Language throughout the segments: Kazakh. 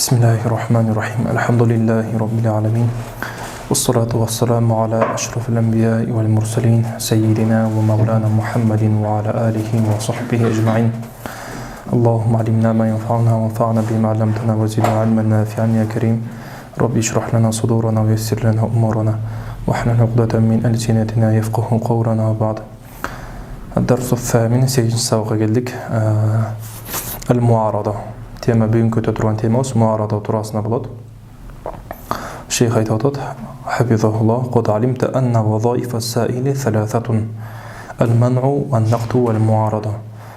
Bismillahirrahmanirrahim. Elhamdülillahi Rabbil alemin. Vessalatu vesselamu ala eşrefil enbiya'i vel mursalin. Seyyidina ve mevlana Muhammedin ve ala alihi ve sahbihi ecma'in. Allahümme alimna ma yenfa'una ve fa'na bima allamtana ve zidna ilmen nafi'an ya kerim. Rabbi işrah lana sudurana ve yessir lana umurana. Ve ahlul uqdeten min elsinetina yefqahu qawlana ve ba'd. Dersu thamin 8. savga geldik. El-muarada. Tema bugün kötü duran temamız muarada turasına bulad. Şeyh aytib atat, hafizahullah, "Qad alimta anna vazaifa as-sa'ili thalathatun. El-man'u ven-naqtu vel-muarada."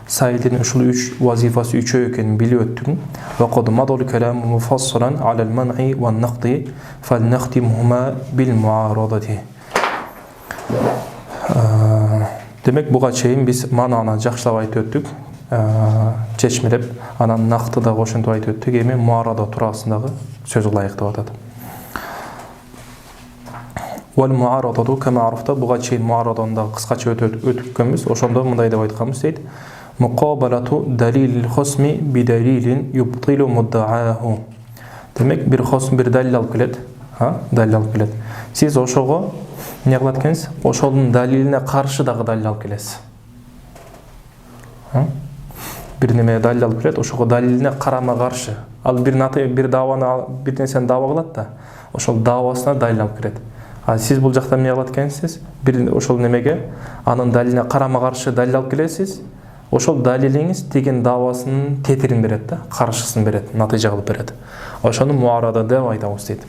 Sailin uşul 3 vazifası 3 ekenini biliyotdun. Ve qad madal kalamu mufassalan ala'l-man'i ven-naqti fel-naqtimuhuma bil-muaradati. Demek buga çeyin biz manana jakşylap aytып öttük. Çeşmelep anan naқты da qoşuntup aytып öttük. Эми muarada turasındагы söz layık деп атат. Wal muaradatu kama arafta buga çeyin muaradanda kıskaça ötükkenmiz. Oşonda mындай деп aytkanmiz deyt. Muqabalatu dalilil husmi bi dalilin yubtilu mudda'ahu. Demek bir husm bir dalil alıp kelet. Dalil alıp kelet. Siz oşogo ne kılat ekeniz? Oşonun daliline karşı dagı dalil alıp kelesiz. Bir neme dalil alıp kelet, oşogo daliline karama karşı. Al bir davаны bir nерсени dava kılat da, oşol davasına dalil alıp kelet. Siz bul jaktan ne kılat ekensiz? Bir oşol nemege anın daliline karama karşı dalil alıp kelesiz. Oşol daliliniz tegen davasının tetirin beret da, karşısını beret, natija kılıp beret. Oşonu muarada деп айтабыз дейт.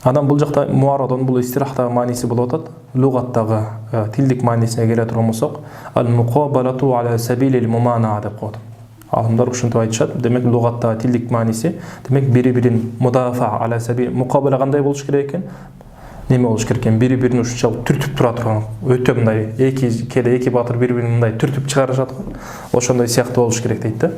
Адам бұл жақта muaradanın бұл истирахтагы манisi болуп атат. Лугаттагы тилдик манисине келе турган болсок, al-muqabalatu ala sabilil mumana'a деп коет. Алымдар ушинтип айтышат. Демек лугаттагы тилдик маниси, демек бири-бирин мудафа ala sabil muqabala кандай болуш керек экен? Неме болуш керек экен? Бири-бирин ушунчалык түртүп тура турган. Өтө мындай эки батыр бири-бирин мындай түртүп чыгарышат го. Ошондой сыяктуу болуш керек дейт да.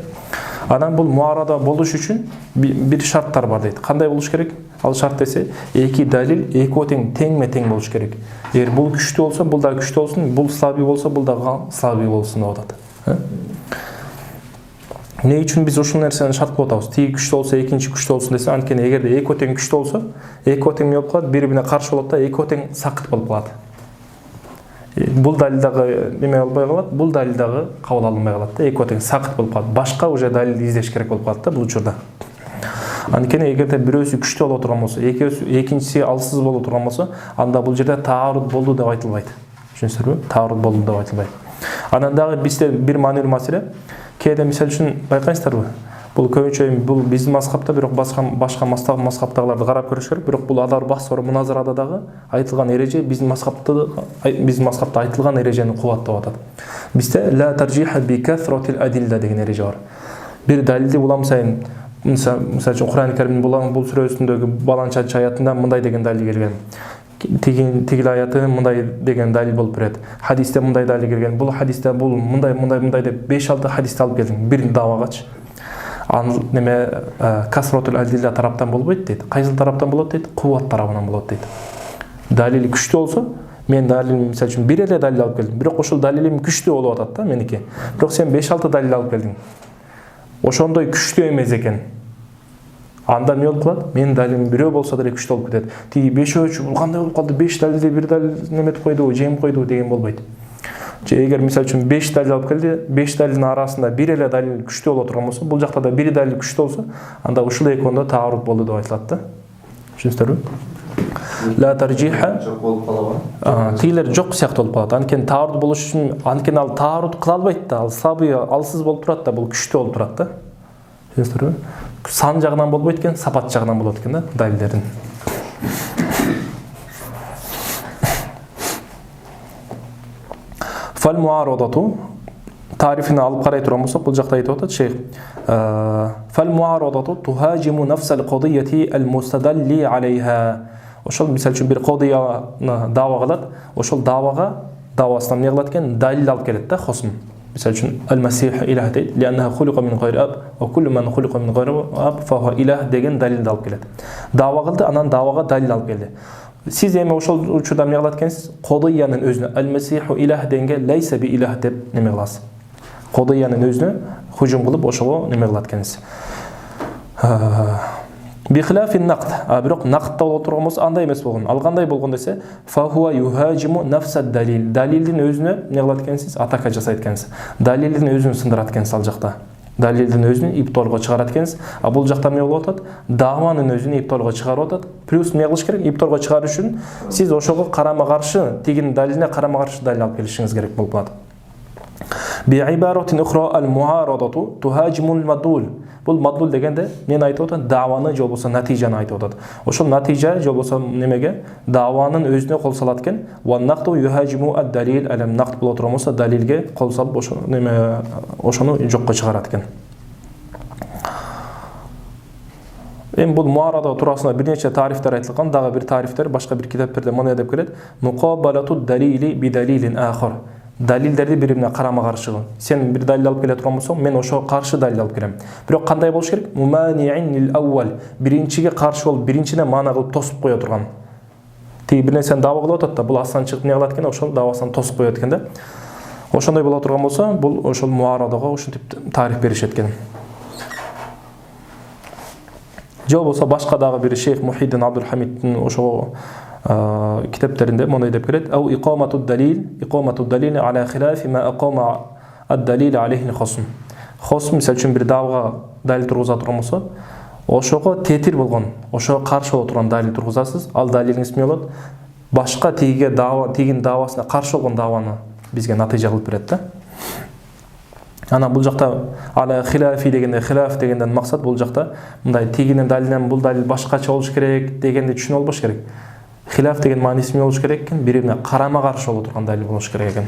Адам бұл muarada болуш үчүн bir шарттар бар дейт. Кандай болуш керек? Ал шарт десе, эки далил эки теңме тең болуш керек. Эгер бул күчтүү болсо, бул да күчтүү болсун, бул слабый болсо, бул да слабый болсун деп атат. Эмне үчүн биз ушул нерсени шарт кылып атабыз? Тиги күчтүү болсо, экинчи күчтүү болсун десе, анткени эгерде эки тең күчтүү болсо, эки тең эмне болуп калат? Бири-бирине каршы болот да, эки тең сакыт болуп калат. Бул далилдагы неме болбой калат, бул далилдагы кабыл алынбай калат да, эки тең сакыт болуп калат. Башка уже далил издеш керек болуп калат да бул учурда. Анткени эгерде бирөөсү күчтүү боло турган болсо, экинчиси алсыз боло турган болсо, анда бул жерде таарут болду деп айтылбайт. Түшүнүсүзбү? Таарут болду деп айтылбайт. Анан дагы бизде бир маанилүү маселе, кээде мисалы үчүн байкайсыздарбы? Бул көбүнчө бул биздин мазхабта, бирок башка мазхабтагыларды карап көрүш керек. Бирок бул алар бахс муназарада дагы айтылган эреже биздин мазхабта айтылган эрежени кубаттап атат. Бизде ла таржиха би касратил адилла деген эреже бар. Бир далилди улам сайын, мисалы үчүн Кур'ан-ы Каримдин бул сүрөсүндөгү баланча аятында мындай деген далил келген. Тигил аяты мындай деген далил болуп берет. Хадисте мындай далил келген. Бул хадисте бул мындай деп 5-6 хадисти алып келдим. Бир давагачы. Неме касратул адилла тараптан болбойт дейт. Кайсыл тараптан болот дейт? Кубат тарабынан болот дейт. Далили күчтүү болсо, мен далилим мисалы үчүн бир эле далил алып келдим. Бирок ошол далилим күчтүү болуп атат да меники. Бирок сен 5-6 далил алып келдиң. Ошондой күчтүү эмес экен. Анда эмне болуп калат? Менин далилим бирөө болсо деле күчтүү болуп кетет. Тиги 5-өчү бул кандай болуп калды? 5 далилди бир далил неметип койду, жем койду деген болбойт. Эгер мисалы үчүн 5 далил алып келди, 5 далилдин арасында бир эле далил күчтүү боло турган болсо, бул жакта да бир далил күчтүү болсо, анда ушул экөөндө таарут болду деп айтылат да. Түшүнүңүздөрбү? Ла таржиха жок болуп калабы? Тилер жок сыяктуу болуп калат. Анткени таарут болуш үчүн, анткени ал таарут кыла албайт да, ал слабый, алсыз болуп турат да, бул күчтүү болуп турат да. Түшүнүңүздөрбү? Сан жагынан болбойт экен, сапат жагынан болот экен да далилдердин. Фал муарадату тарифини алып карай турган болсок, бул жакта айтып атат шейх. Фал муарадату тухажиму нафсал qadiyati al-mustadalli alayha. Ошол мисалы үчүн бир кодияны дава кылат, ошол давасынан эмне кылат экен? Далил алып келет да, хосм. Мисалы үчүн al-masih ilah дейт, li'annahu khuliqa min ghayri ab wa kullu man khuliqa min ghayri ab fa huwa ilah деген далилди алып келет. Дава кылды, анан давага далил алып келди. Siz эми ошол учурда эмне кылат экенсиз? Кодиянын өзүнө al-masih ilah дегенге laysa bi ilah деп неме кыласыз? кодыянын өзүнө хужум кылып ошого неме кылат экенбиз. Бихилафин нақд. Бирок нақдта боло турган болсо андай эмес болгон. Ал кандай болгон десе, фахуа юхажиму нафсад далил. Далилдин өзүнө эмне кылат экенсиз? Атака жасайт экенсиз. Далилдин өзүн сындырат экенсиз ал жакта. Далилдин өзүн иптолго чыгарат экенсиз. А бул жакта эмне болуп атат? Даванын өзүн иптолго чыгарып атат. Плюс эмне кылыш керек? Иптолго чыгаруу үчүн сиз ошого карама-каршы, тигин далилине карама-каршы далил алып келишиңиз керек болуп калат. Би'ибаратин ухра ал-муарадату тухажимул мадул. Бул мадул дегенде мен айтып атам, даваны же болбосо натыйжаны айтып атат. Ошол натыйжа же болбосо немеге даванын өзүнө кол салат экен. Ва нaqdu yuhajimu ad-dalil алам нaqd боло турган болсо далилге кол салып ошону жокко чыгарат экен. Бул муарада туурасында бир нече тарифтер айтылган, дагы бир тарифтер башка бир китептерде мындай деп келет. Муqabalatu dalili bi dalilin akhar. Далилдерди бири-бирине карама-каршы. Сен бир далил алып келе турган болсоң, мен ошого каршы далил алып келем. Бирок кандай болуш керек? Мумани'ин лил-аввал. Биринчиге каршы болуп, биринчине маана кылып тосуп кое турган. Тиги бир нерсени дава кылып атат да, бул астан чыгып эмне кылат экен? Ошол давасын тосуп коет экен да. Ошондой боло турган болсо, бул ошол муарадага ушинтип тариф беришет экен. Же болбосо башка дагы бир Шейх Мухиддин Абдул Хамиддин ошого китептеринде мондай деп келет. Ау иqamatu dalil ala khilafi ma aqama ad-dalil alayhi al-khasm. Khasm мисалы үчүн бир давага далил тургуза турган болсо, ошого тетир болгон, ошого каршы боло турган далил тургузасыз. Ал далилиңиз эмне болот? Башка тигиге дава, тигин давасына каршы болгон даваны бизге натыйжа кылып берет да. Ана бул жакта ала хилафи дегенде, хилаф дегенден максат бул жакта мындай тигинин далилинен бул далил башкача болуш керек дегенди түшүнүп албаш керек. Хилаф деген мааниси эмне болуш керек экен? Бири-бирине карама-каршы боло турган далил болуш керек экен.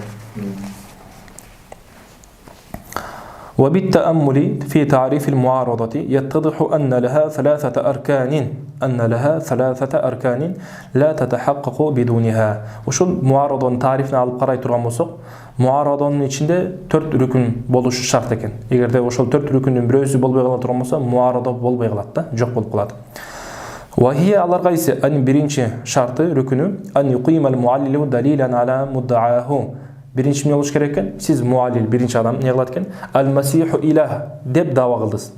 وبالتأمل في تعريف المعارضة يتضح أن لها ثلاثة أركان لا تتحقق بدونها. Ушул муарадонун тарифин алып карай турган болсок, муарадонун ичинде 4 рүкүн болушу шарт экен. Эгерде ошол 4 рүкүндүн бирөөсү болбой кала турган болсо, муарадо болбой калат да, жок болуп калат. وهي аларга исе биринчи шарты рүкүнү ан юқимал муаллилу далилан ала муддааху. Биринчи эмне болуш керек экен? Сиз муаллил биринчи адам эмне кылат экен? Ал-масиху илах деп дава кылдыңыз.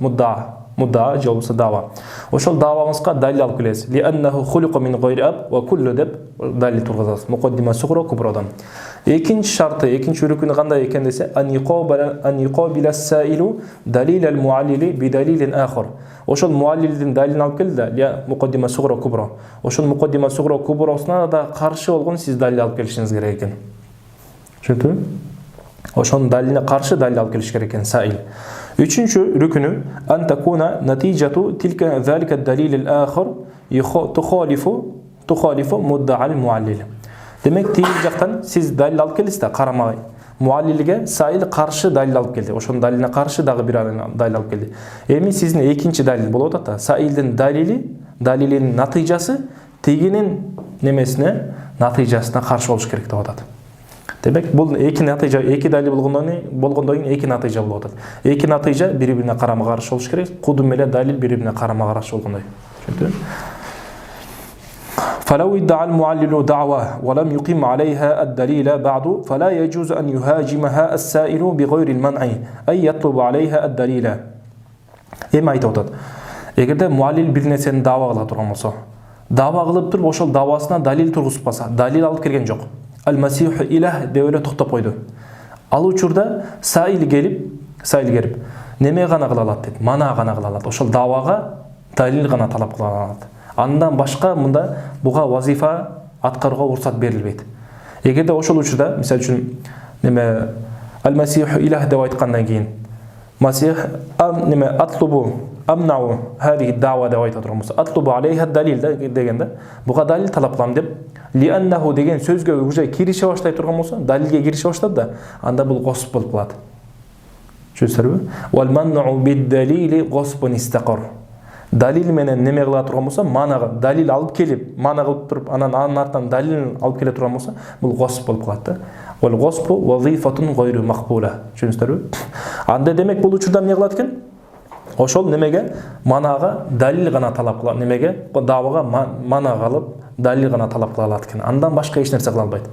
Мудда же болбосо дава. Ошол даваңызга далил алып келесиз. Ли аннаху хулиqa min ghayri ab wa kullu деп далил тургузасыз. Муқаддима сугра кубрадан. Экинчи шарты, экинчи рүкүнү кандай экен десе, ан yuqabila as-sa'ilu dalil al-muallili bi dalilin akhar. Ошол муаллилдин далилин алып келди да, я муқаддима сугра кубра. Ошол муқаддима сугра кубрасына да каршы болгон сиз далил алып келишиңиз керек экен. Түшүндүңүзбү? Ошонун далилине каршы далил алып келиш керек экен саил. Үчүнчү рүкүнү ан такуна натижату тилка залика ad-dalil al-akhar tukhalifu mudda'a al-muallil. Демек, тиги жактан сиз далил алып келесиз да, карамай. Муаллилге саил каршы далил алып келди. Ошонун далилине каршы дагы бир далил алып келди. Эми сиздин экинчи далил болуп атат да. Саилдин далилинин натыйжасы тигинин немесине натыйжасына каршы болуш керек деп атат. Демек, бул эки натыйжа, эки далил болгондон кийин эки натыйжа болуп атат. Эки натыйжа бири-бирине карама-каршы болуш керек. Кудум менен далил бири-бирине карама-каршы болгондой. Түшүндүңүзбү? فلو ادعى المعلل دعوى ولم يقم عليها الدليل بعد فلا يجوز أن يهاجمها السائل بغير المنع أي يطلب عليها الدليل. Эми айтып атат. Эгерде муаллил бир нерсени дава кыла турган болсо, дава кылып туруп ошол давасына далил тургузбаса, далил алып келген жок. Ал-масиху илах деп эле токтоп койду. Ал учурда саил келип, неме гана кыла алат дейт, мана гана кыла алат. Ошол давага далил гана талап кыла алат. Андан башка мында буга вазифа аткарууга уруксат берилбейт. Эгерде ошол учурда, мисалы үчүн, неме ал-масиху илах деп айткандан кийин, масих неме атлубу амнау хадиhi дава деп айта турган болсо, атлубу алейха далил дегенде, буга далил талап кылам деп, ли аннаху деген сөзгө уже кирише баштай турган болсо, далилге кирише баштады да, анда бул госп болуп калат. Түшүнүңүзбү? Вал манну бид-далили госбун истақар. Далил менен неме кыла турган болсо, манага далил алып келип, мана кылып туруп, анан артынан далилин алып келе турган болсо, бул госп болуп калат да. Вал госбу вазифатун гайру мақбула. Түшүнүңүздөрбү? Анда демек бул учурда эмне кылат экен? Ошол немеге манага далил гана талап кылат, немеге давага мана кылып далил гана талап кыла алат экен. Андан башка эч нерсе кыла албайт.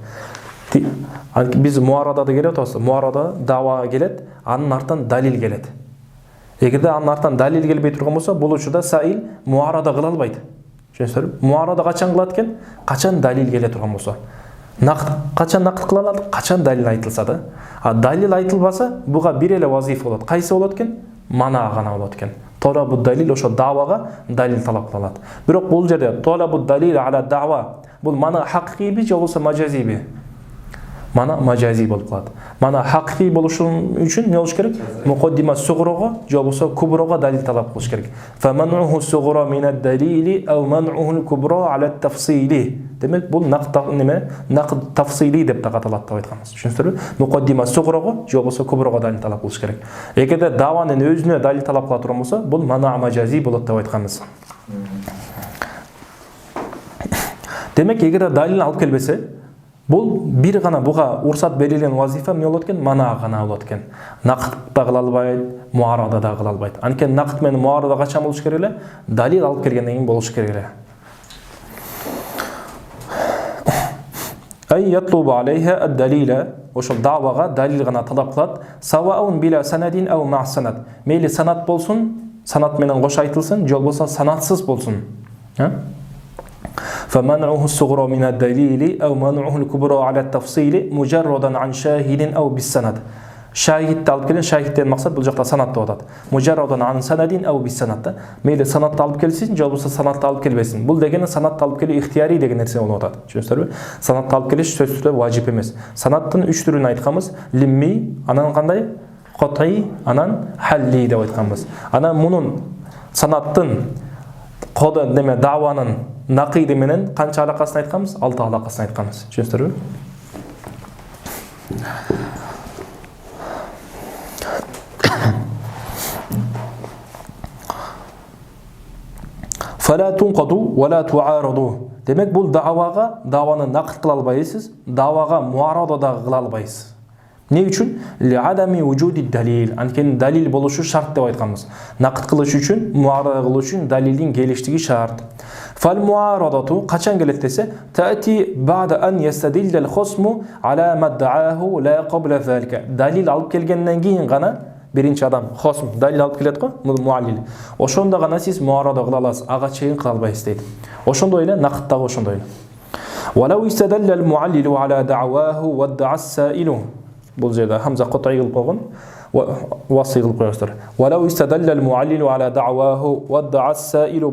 Biz muарадада келет осы. Muarada даваға келет, анын артынан далил келет. Эгерде анын артынан далил келбей турган болсо, бул учурда саил muarada кыла албайт. Түшүнүңүзбү? Muarada качан кылат экен? Качан далил келе турган болсо. Качан накыт кыла алат? Качан далил айтылса да. А далил айтылбаса, буга бир эле вазифа болот. Кайсы болот экен? Мана гана болот экен. Толабу далил ошо давага далил талап кылат. Бирок бул жерде толабу далил ала дава бул мана хакыйби же болбосо мажазиби? Мана мажази болуп калат. Мана хакыйкый болушун үчүн эмне болуш керек? Мукаддима сугрого же болбосо куброго далил талап кылыш керек. Фамануху сугра минад далили ау мануху кубра ала тафсили. Демек бул нақд тафсили деп да аталат деп айтканбыз. Түшүнүңүзбү? Мукаддима сугрого же болбосо куброго далил талап кылыш керек. Эгерде даванын өзүнө далил талап кыла турган болсо, бул мана мажази болот деп айтканбыз. Демек эгерде далил алып келбесе, бул бир гана буга урсат берилген вазифа эмне болот экен? Мана гана болот экен. Накыт да кыла албайт, муарада да кыла албайт. Анткени накыт менен муарада качан болуш керек эле? Далил алып келгенден кийин болуш керек эле. Ай ятлубу алейха ад-далила, ошол давага далил гана талап кылат. Саваун била санадин ау ма санад. Мейли санат болсун, санат менен кош айтылсын, же болбосо санатсыз болсун. فمنعه الصغرى من الدليل أو منعه الكبرى على التفصيل مجردا عن شاهد أو بالسند. شاهد алып келген, шахидтен максат бул жакта санат деп атат. Мужаррадан ан санадин ау бис санат. Мейли санатты алып келсин, же болбосо санатты алып келбесин. Бул дегени санатты алып келүү ихтияри деген нерсе болуп атат. Түшүнүңүзбү? Санатты алып келиш сөзсүз түрдө важип эмес. Санаттын 3 түрүн айтканбыз. Лимми, анан кандай? Кат'и, анан халли деп айтканбыз. Анан мунун санаттын кода неме даванын нақиди менен канча алакасын айтканбыз? 6 алакасын айтканбыз. Түшүнүңүзбү? Фала тунқаду ва ла туараду. Демек бул давага, даваны нақид кыла албайсыз, давага муарада да кыла албайсыз. Не үчүн? Ли адами вujudi далил. Анткени далил болушу шарт деп айтканбыз. Нақид кылыш үчүн, муарада кылыш үчүн далилдин келиштиги шарт. Фал муарадату качан келет десе, таати ба'да ан ястадилла ал-хусму ала маддa'аху ла qabla залика. Далил алып келгенден кийин гана биринчи адам хосм далил алып келет го, муаллил. Ошондо гана сиз муарада кыла аласыз, ага чейин кыла албайсыз дейт. Ошондой эле нақидтагы ошондой эле. Валау истадалла ал-муаллилу ала дa'ваху ва da'a as-sa'ilu. Бул жерде хамза кут'и кылып койгон, васи кылып коесуздар. Валау истадалла ал-муаллилу ала da'ваху ва da'a as-sa'ilu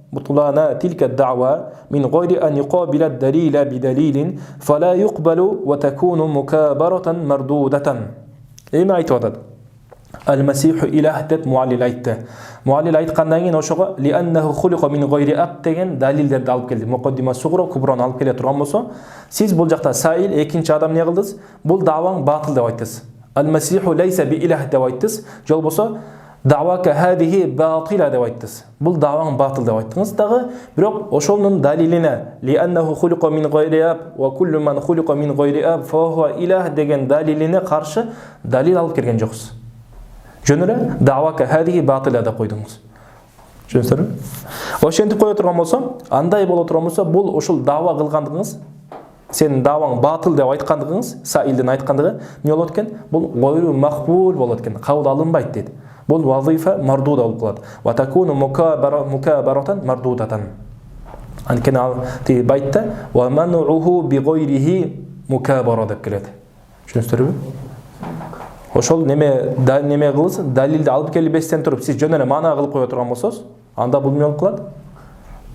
بطلان تلك الدعوة من غير أن يقابل الدليل بدليل فلا يقبل وتكون مكابرة مردودة. ما aytып المسيح إله деп muallil айтты. Muallil айткандан кийин ошого لأنه خلق من غير أب деген далилдерди алып келди. Мукаддима сугра кубраны алып келе турган болсо, сиз бул жакта саил экинчи адам не кылдыңыз? Бул даваң батыл деп айттыңыз. المسيح ليس بإله деп айттыңыз. Же болбосо Давака хадихи батила деп айттыңыз. Бул даваң батыл деп айттыңыз дагы, бирок ошонун далилине лианнаху хулиqa мин гайри аб ва куллу ман хулиqa мин гайри аб фахуа илах деген далилине каршы далил алып келген жоксуз. Жөн эле давака хадихи батила деп койдуңуз. Түшүнүңүзбү? Ошентип кое турган болсом, андай боло турган болсо, бул ошол дава кылгандыгыңыз, сенин даваң батыл деп айткандыгыңыз, саилдин айткандыгы эмне болот экен? Бул гайру махбул болот экен, кабыл алынбайт дейт. Бул вазифа мардуда болуп калат. Ва такуну мукабарatan мардудатан. Анткени ал ти байтта ва мануху би гайрихи мукабара деп келет. Түшүнүңүздөрбү? Ошол неме кылсын, далилди алып келбестен туруп сиз жөн эле мана кылып кое турган болсоңуз, анда бул эмне болуп калат?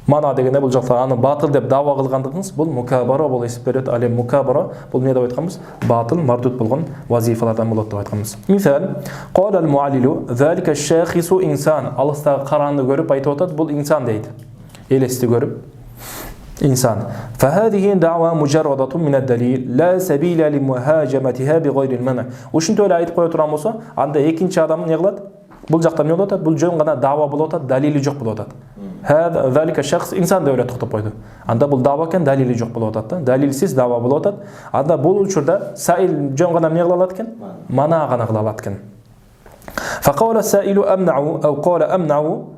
Мана дегенде бул жакта аны батыл деп дава кылгандыгыңыз бул мукабара болуп эсептелет. Ал эми мукабара бул эмне деп айтканбыз? Батыл, мардуд болгон вазифалардан болот деп айтканбыз. Мисал, qala al-muallilu zalika ash-shakhisu insan. Алыстагы каранды көрүп айтып атат, бул инсан дейт. Элести көрүп инсан. فهذه دعوة مجردة من الدليل لا سبيل لمهاجمتها بغير المنع. Ушинтип эле айтып кое турган болсо, анда экинчи адам эмне кылат? Бул жакта эмне болот? Бул жөн гана дава болот атат, далили жок болот атат. Хада залика шахс инсан деп эле токтоп койду. Анда бул дава экен, далили жок болот атат. Далилсиз дава болот атат. Анда бул учурда саил жөн гана эмне кыла алат экен? Мана гана кыла алат экен. Фaqala саилу амнау ау qala амнау.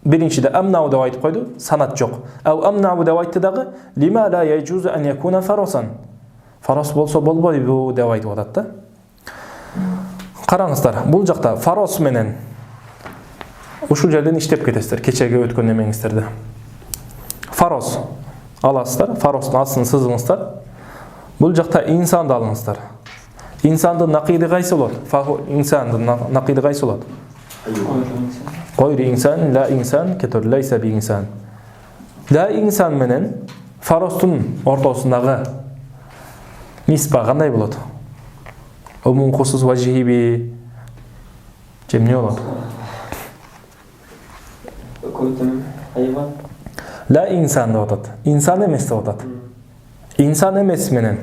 Биринчиде амнау деп айтып койду, санат жок. Ау амнау деп айтты дагы, лима ла яжузу ан якуна фарасан. Фарос болсо болбойбу деп айтып атат да. Караңыздар, бул жакта фарос менен ушул жерден иштеп кетесиздер, кечеге өткөн немеңиздерди. Фарос аласыздар, фаростун астын сызыңыздар. Бул жакта инсанды алыңыздар. Инсандын накиди кайсы болот? Инсандын накиди кайсы болот? Гойри инсан, ла инсан, кетер лайса би инсан. Ла инсан менен фаростун ортосундагы ниспа кандай болот? Умум хусус важиби жемне болот? Хайван. Ла инсан деп атат. Инсан эмес деп атат. Инсан эмес менен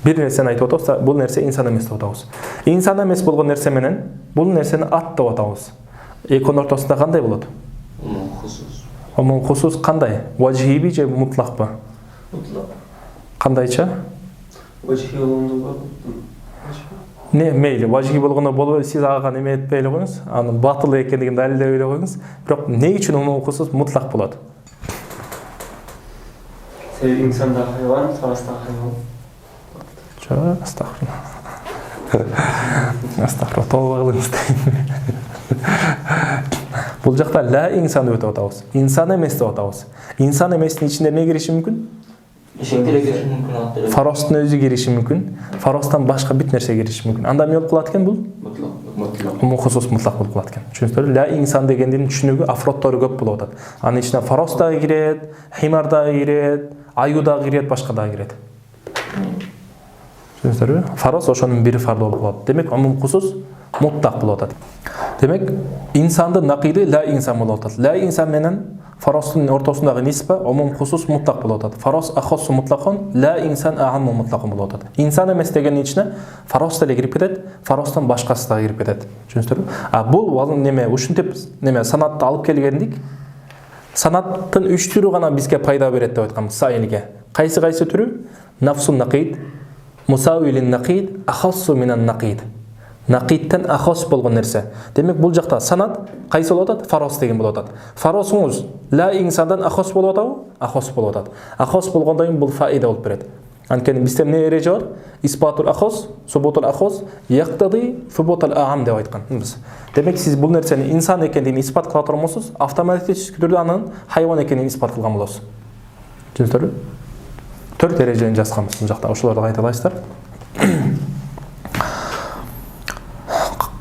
бир нерсени айтып атабыз, бул нерсе инсан эмес деп атабыз. Инсан эмес болгон нерсе менен бул нерсени ат деп атабыз. Эконун ортосунда кандай болот? Умум хусус кандай? Важиби же мутлакпы? Мутлак. Кандайча? Важиби болгондо Не, мейли, важиби болгондо болбойт, сиз ага неме этпей эле коюңуз. Анын батыл экендигин далилдеп эле коюңуз. Бирок эмне үчүн умум хусус мутлак болот? Себеби инсан да хайван, фарос да хайван. Жок, астагфирулла, тооба кылыңыз. Бул жакта ла инсан деп атабыз. Инсан эмес деп атабыз. Инсан эместин ичинде эмне кириши мүмкүн? Эшектер кириши мүмкүн. Фаростун өзү кириши мүмкүн. Фаростан башка бүт нерсе кириши мүмкүн. Анда эмне болуп калат экен бул? Мутлак. Умум хусус мутлак болуп калат экен. Түшүнүңүздөрбү? Ла инсан дегендин түшүнүгү афроддору көп болуп атат. Анын ичине фарост да кирет, химар да кирет, аю да кирет, башка да кирет. Түшүнүңүздөрбү? Фарос ошонун бири фарды болуп калат. Демек, умум хусус мутлак болуп атат. Демек, инсандын накиди ла инсан болуп атат. Ла инсан менен фаростун ортосундагы ниспа умум хусус мутлак болуп атат. Фарос ахоссу мутлакон, ла инсан аамму мутлакон болуп атат. Инсан эмес дегендин ичине фарос деле кирип кетет, фаростон башкасы да кирип кетет. Түшүнүңүздөрбү? Бул неме ушинтип неме санатты алып келгендик. Санаттын 3 түрү гана бизге пайда берет деп айтканбыз сайылге. Кайсы түрү? Нафсун нақид, мусауилин нақид, ахоссу минан нақид. Нақидтен ахос болгон нерсе. Демек бул жакта санат кайсы болуп атат? Фарос деген болуп атат. Фаросуңуз ла инсандан ахос болуп атабы? Ахос болуп атат. Ахос болгондон кийин бул фаида болуп берет. Анткени бизде эмне эреже бар? Испатул ахос, субутул ахос, яктади субутул аам деп айтканбыз. Демек сиз бул нерсени инсан экендигин испат кыла турмусуз, автоматически түрдө анын хайван экенин испат кылган болосуз. Түшүндүңүздөрбү? 4 эрежени жазганбыз бул жакта. Ошолорду кайталайсыздар.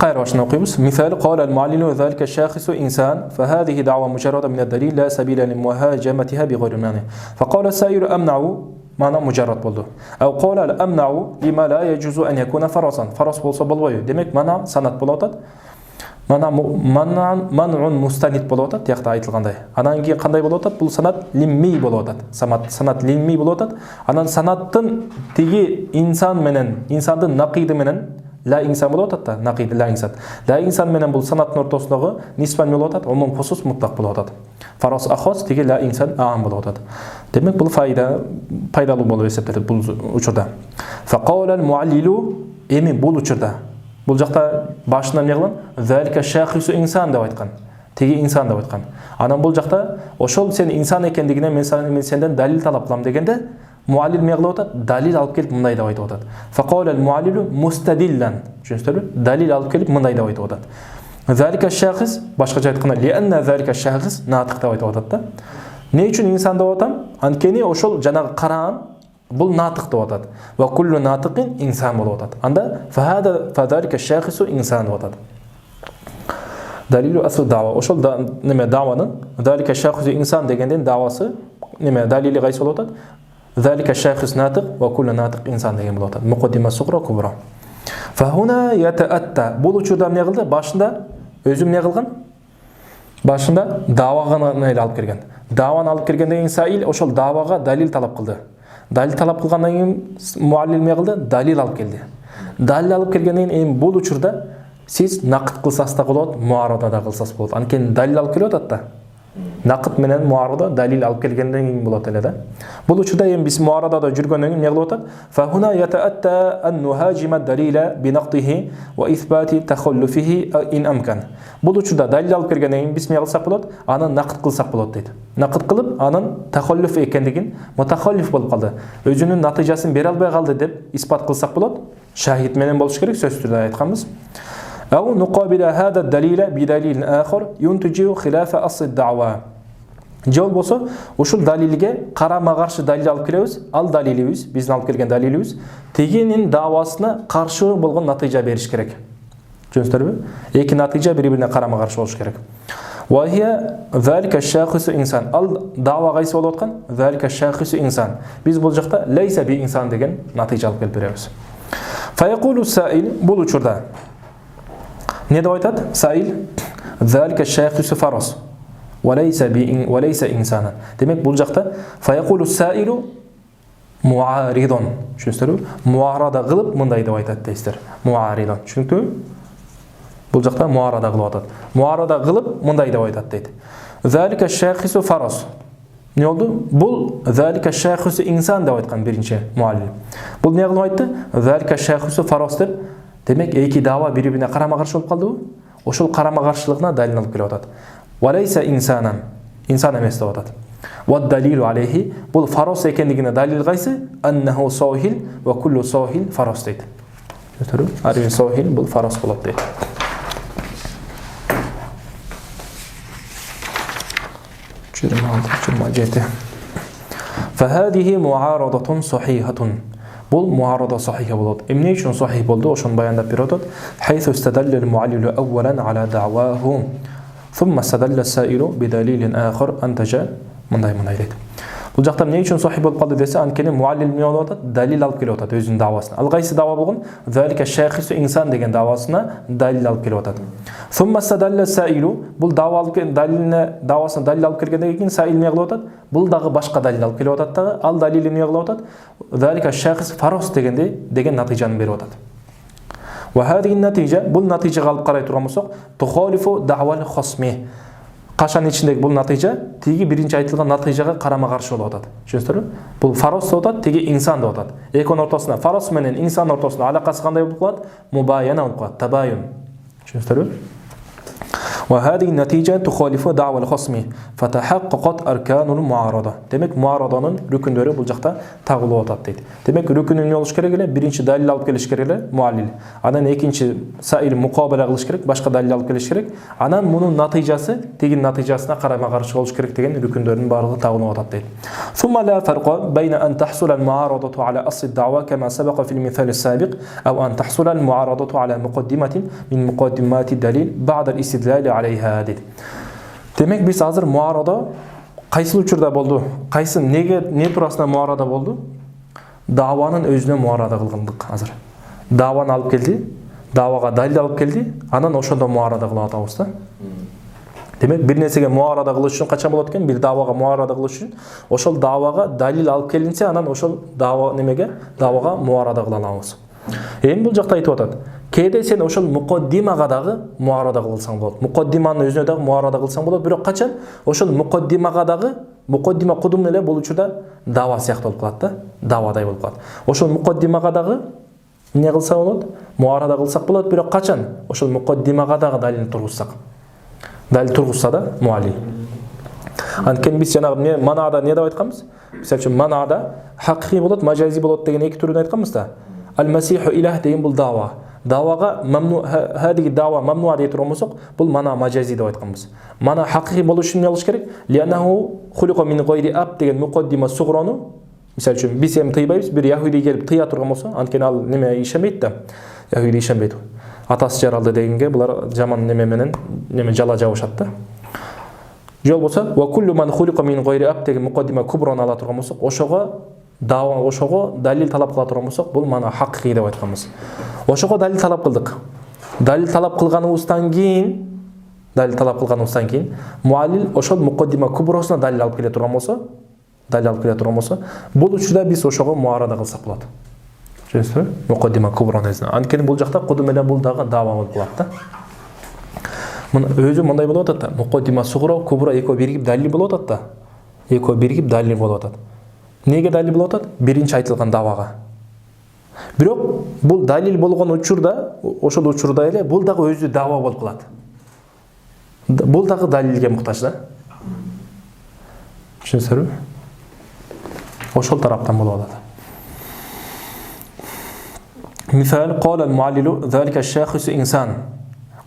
قائر واشنا نقيمس مثال قال المعلل ذلك الشاخص إنسان فهذه دعوة مجردة من الدليل لا سبيل لمهاجمتها بغير المانع فقال السائل أمنع معنى مجرد بولدو أو قال أمنع لما لا يجوز أن يكون فرسا فرس بولسا بولوي دمك منع سند بولوتات منع مستند болот тиякта айтылгандай. Анан кийин кандай болот? Бул санат лимми болот. Санат лимми болот. Анан санаттын тиги инсан менен, инсандын накиди менен ла инсан болот да, накиди ла инсан. Ла инсан менен бул санаттын ортосундагы ниспан болот, умум хусус мутлак болот. Фарос ахос тиги ла инсан аам болот. Демек бул пайдалуу болуп эсептелет бул учурда. Фaqala al-muallilu эми бул учурда бул жакта башынан эмне кылган? Залика шахису инсан деп айткан. Тиги инсан деп айткан. Анан бул жакта ошол сен инсан экендигине мен сенден далил талап кылам дегенде муаллил эмне кылып атат? Далил алып келип мындай деп айтып атат. Фaqala al-muallilu mustadillan. Түшүнүңүздөрбү? Далил алып келип мындай деп айтып атат. Залика шахис башкача айтканда лианна залика шахис натык деп айтып атат да. Эмне үчүн инсан деп атам? Анткени ошол жанагы караан бул натык деп атат. Ва куллу натыкин инсан болуп атат. Анда фадалика шахису инсан деп атат. Далилу асл дава. Ошол неме даванын далика шахису инсан дегенден давасы неме далили кайсы болуп атат? Далика шахис натык ва куллу натык инсан деген болуп атат. Муқаддима сугра кубра. Фахуна ятаатта. Бул учурда эмне кылды? Башында өзү эмне кылган? Башында давага эле алып келген. Даваны алып келгенден кийин саил ошол давага далил талап кылды. Далил талап кылгандан кийин муаллил эмне кылды? Далил алып келди. Далил алып келгенден кийин эми бул учурда сиз накыт кылсаңыз да болот, муарада да кылсаңыз болот. Анткени далил алып келип атат да. Нақыт менен муарада далил алып келгенден кийин болот эле да. Бул учурда эми биз муарадада жүргөндөн кийин эмне кылып атат? Фа хуна ятаатта ан нухажима далила би нaqdihi ва исбати тахаллуфихи ин амкан. Бул учурда далил алып келгенден кийин биз эмне кылсак болот? Аны нақыт кылсак болот дейт. Нақыт кылып, анын тахаллуф экендигин, мутахаллиф болуп калды, өзүнүн натыйжасын бере албай калды деп испат кылсак болот. Шахид менен болуш керек, сөзсүз түрдө айтканбыз. أو نقابل هذا الدليل بدليل آخر ينتج خلاف أصل الدعوة. Жол болсо, ушул далилге карама-каршы далил алып келебиз. Ал далилибиз, биздин алып келген далилибиз тегенин давасына каршы болгон натыйжа бериш керек. Түшүндүрбү? Эки натыйжа бири-бирине карама-каршы болуш керек. Wa hiya zalika ash-shakhs insan. Ал дава кайсы болуп аткан? Zalika ash-shakhs insan. Биз бул жакта laysa bi insan деген натыйжа алып келип беребиз. Fa yaqulu as-sa'il, бул учурда не деп айтат? Саил залика шайхусу фарас валайса инсана. Демек бул жакта фаяқулу саилу муаридон. Түшүнүңүзбү? Муарада кылып мындай деп айтат дейсиздер. Муаридон. Түшүнүңүзбү? Бул жакта муарада кылып атат. Муарада кылып мындай деп айтат дейт. Залика шайхусу фарас. Не болду? Бул залика шайхусу инсан деп айткан биринчи муаллим. Бул не кылып айтты? Залика шайхусу фарас деп. Демек эки дава бири-бирине карама-каршы болуп калдыбы? Ошол карама-каршылыгына далил алып келип атат. Валайса инсанан. Инсан эмес деп атат. Ва далилу алейхи. Бул фарос экендигине далил кайсы? Аннаху сохил ва куллу сохил фарос дейт. Түшүндүрбү? Ар бир сохил бул фарос болот дейт. فهذه معارضة صحيحة. Бул муарада сахиха болот. Эмне үчүн сахих болду? Ошону баяндап берип атат. Хайсу истадалла al-mu'allil awwalan ala da'wahu, thumma istadalla as-sa'ilu bi dalilin akhar antaja мындай дейт. Бул жакта эмне үчүн сахих болуп калды десе, анткени муаллил эмне болуп атат? Далил алып келип атат өзүнүн давасына. Ал кайсы дава болгон? Залика шайхису инсан деген давасына далил алып келип атат. Thumma istadalla as-sa'ilu, бул дава алып далилине давасына далил алып келгенден кийин саил эмне кылып атат? Бул дагы башка далил алып келип атат дагы. Ал далил эмне кылып атат? Залика шайхис фарос деген натыйжаны берип атат. Ва хадиhi натыйжа, бул натыйжага алып карай турган болсок, тухалифу даъвал хасми. Кашан ичиндеги бул натыйжа тиги биринчи айтылган натыйжага карама-каршы болуп атат. Түшүнүңүзбү? Бул фарос деп атат, тиги инсан деп атат. Экөөнүн ортосунда фарос менен инсан ортосунда алакасы кандай болуп калат? Мубаяна болуп калат, табаюн. Түшүнүңүзбү? وهذه النتيجة تخالف دعوى الخصم فتحققت أركان المعارضة. Демек муараданын рүкүндөрү бул жакта тагылып атат дейт. Демек рүкүнү эмне болуш керек эле? Биринчи далил алып келиш керек эле муаллил. Анан экинчи саил мукабала кылыш керек, башка далил алып келиш керек. Анан мунун натыйжасы тегин натыйжасына карама-каршы болуш керек деген рүкүндөрдүн баардыгы тагылып атат дейт. ثم لا فرق بين أن تحصل المعارضة على أصل الدعوة كما سبق في المثال السابق أو أن تحصل المعارضة على مقدمة من مقدمات الدليل بعد الاستدلال عليها дейт. Демек биз азыр муарада кайсы учурда болду? Кайсы не турасында муарада болду? Даванын өзүнө муарада кылгандык азыр. Даваны алып келди, давага далил алып келди, анан ошондо муарада кылып атабыз да. Демек бир нерсеге муарада кылыш үчүн качан болот экен? Бир давага муарада кылыш үчүн ошол давага далил алып келинсе, анан ошол дава давага муарада кыла алабыз. Эми бул жакта айтып атат. Кээде сен ошол мукаддимага дагы муарада кылсаң болот. Мукаддиманын өзүнө дагы муарада кылсаң болот, бирок качан? Ошол мукаддимага дагы мукаддима кудум эле бул учурда дава сыяктуу болуп калат да, давадай болуп калат. Ошол мукаддимага дагы эмне кылса болот? Муарада кылсак болот, бирок качан? Ошол мукаддимага дагы далил тургузсак. Далил тургузса да муаллил. Анткени биз жанагы манада не деп айтканбыз? Мисалы үчүн манада хакыйкый болот, мажази болот деген эки түрүн айтканбыз да. Ал-масиху илах деген бул дава. Давага мамну хадиги дава мамнуа дей турган болсок, бул мана мажази деп айтканбыз. Мана хакыйкый болуш үчүн эмне кылыш керек? Лианаху хулиqa мин гайри аб деген мукаддима сугрону. Мисалы үчүн биз эми тыйбайбыз, бир яхуди келип тыя турган болсо, анткени ал неме ишенбейт да. Яхуди ишенбейт. Атасы жаралды дегенге булар жаман неме менен жала жабышат да. Жол болсо, ва куллу ман хулиqa мин гайри аб деген мукаддима куброну ала турган болсок, ошого далил талап кыла турган болсок, бул мана хакыйкый деп айтканбыз. Ошого далил талап кылдык. Далил талап кылганыбыздан кийин муаллил ошол мукаддима кубросуна далил алып келе турган болсо, бул учурда биз ошого муарада кылсак болот. Түшүнүңүзбү? Мукаддима куброну. Анткени бул жакта кудум менен бул дагы дава болуп калат да. Мына өзі мындай болуп атат да. Муқаддима сугра, кубра экөө биригип далил болуп атат да. Экөө биригип далил болуп атат. Неге далил болуп атат? Биринчи айтылган давага. Бирок бул далил болгон учурда, ошол учурда эле бул дагы өзү дава болуп калат. Бул дагы далилге муктаж да. Түшүнсүңөрбү? Ошол тараптан болуп атат. Мисал قال المعلل ذلك الشخص إنسان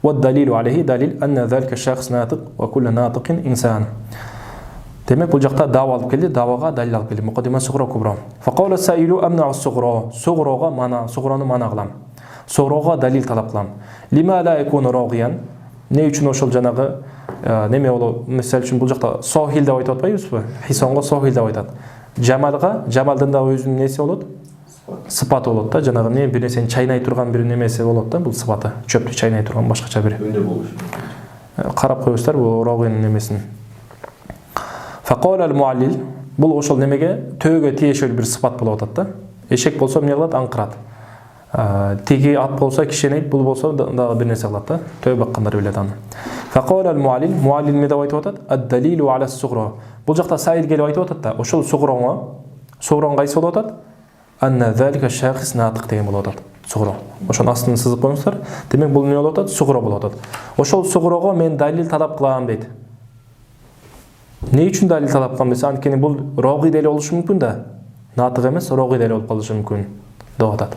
والدليل عليه دليل أن ذلك الشخص ناطق وكل ناطق إنسان. Демек бул жакта дава алып келди, давага далил алып келди. Муқаддима сугра кубра. Фaqala саилу амна ус-сугра. Суграга мана, суграны мана кылам. Суграга далил талап кылам. Лима ла якуну рагиян. Не үчүн ошол жанагы неме боло, мисал үчүн бул жакта сохил деп айтып атпайбызбы? Хисонго сохил деп айтат. Жамалга, жамалдын да өзүнүн неси болот? Сыпаты болот да, жанагы не бир нерсени чайнай турган бир немеси болот да, бул сыпаты. Чөптү чайнай турган башкача бир. Өндөр болуш. Карап коюңуздар бул рагиянын немесин. Фaqala al-muallil бул ошол немеге төөгө тиешелүү бир сыпат болуп атат да. Эшек болсо эмне кылат? Аңкырат. Тиги ат болсо кишенейт, бул болсо дагы бир нерсе кылат да. Төө баккандар билет аны. Фaqala al-muallil, muallil эмне деп айтып атат? Ad-dalilu ala as-sughra. Бул жакта сайил келип айтып атат да. Ошол сугрон кайсы болуп атат? Анна залика шахис натык деген болуп атат. Сугро. Ошон астын сызып коюңуздар. Демек бул эмне болуп атат? Сугро болуп атат. Ошол сугрого мен далил талап кылам дейт. Не үчүн далил талап кылам десе, анткени бул роги деле болушу мүмкүн да. Натык эмес, роги деле болуп калышы мүмкүн деп атат.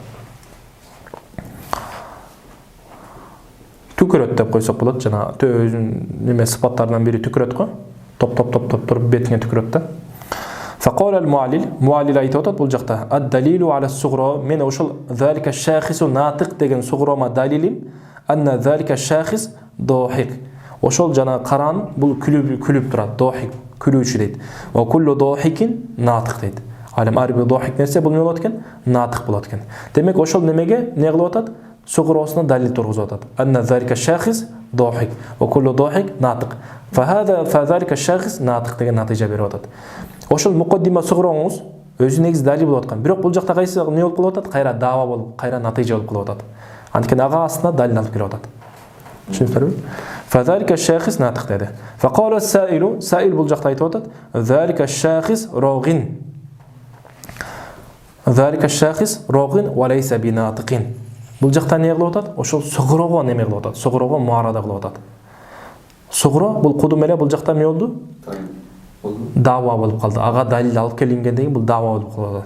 Түкөрөт деп койсок болот, жана өзүнүн неме сыпаттарынан бири түкөрөт го. Топ туруп бетине түкөрөт да. Фaqala al-muallil, muallil айтып атат бул жакта. Ad-dalilu ala as-sughra, мен ошол залика шахису натык деген сугрома далилим, анна залика шахис дохик. Ошол жана каран бул күлүп турат, дохик, күлүүчү дейт. Ва куллу дохикин натык дейт. Алем арби дохик нерсе бул эмне болот экен? Натык болот экен. Демек ошол немеге не кылып атат? Сугросуна далил тургузуп атат. Анна залика шахис дохик ва куллу дохик натык. Фазалика шахис натык деген натыйжа берип атат. Ошол муқаддима сугроңуз өзү негизи далил болуп аткан. Бирок бул жакта кайсы эмне болуп калып атат? Кайра дава болуп, кайра натыйжа болуп калып атат. Анткени ага астына далил алып келип атат. Түшүндүңүзбү? Фазалика шахис натык деди. Фaqala as-sa'ilu, sa'il бул жакта айтып атат. Залика шахис рагин. Залика шахис рагин ва лайса бинатиqin. Бул жакта эмне кылып атат? Ошол сугрого неме кылып атат? Сугрого муарада кылып атат. Сугро бул кудум эле бул жакта эмне болду? Дава болуп калды. Ага далил алып келингенден кийин бул дава болуп калды.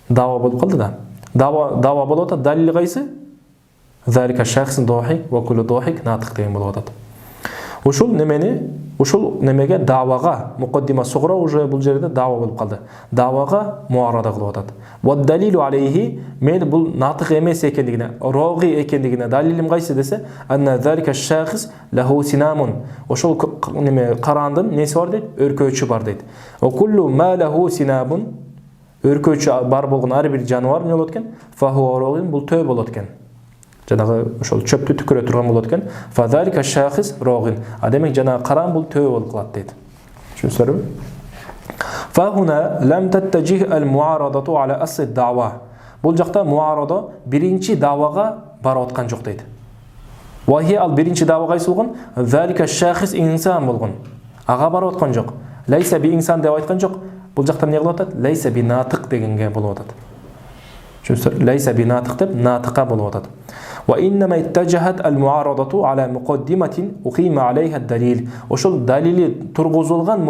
Дава болуп калды да. Дава болуп атат. Далили кайсы? Залика шахс дохик ва куллу дохик натык деген болуп атат. Ушул немеге давага муқаддима сугра уже бул жерде дава болуп калды. Давага муарада кылып атат. Ва далилу алейхи, мен бул натык эмес экендигине, роги экендигине далилим кайсы десе, анна залика шахс лаху синамун. Ошол неме карандын неси бар дейт? Өркөөчү бар дейт. Ва куллу ма лаху синабун, өркөөчү бар болгон ар бир жаныбар эмне болот экен? Фаху рогин, бул төө болот экен. Жанагы ошол чөптү түкөрө турган болот экен. Фазалика шахис рогин. Демек жанагы каран бул төө болуп калат дейт. Түшүнсүңөрбү? Фахуна лам таттажих ал-муарадату ala asl ad-da'wa. Бул жакта муарада биринчи давага барып аткан жок дейт. Ва хи ал биринчи дава кайсы болгон? Залика шахис инсан болгон. Ага барып аткан жок. Лайса би инсан деп айткан жок. Бул жакта эмне кылып атат? Лайса би натык дегенге болуп атат. Түшүнсүңөр? Лайса би натык деп натыка болуп атат. وإنما اتجهت المعارضة على مقدمة أقيم عليها الدليل. ошол далили тургузулган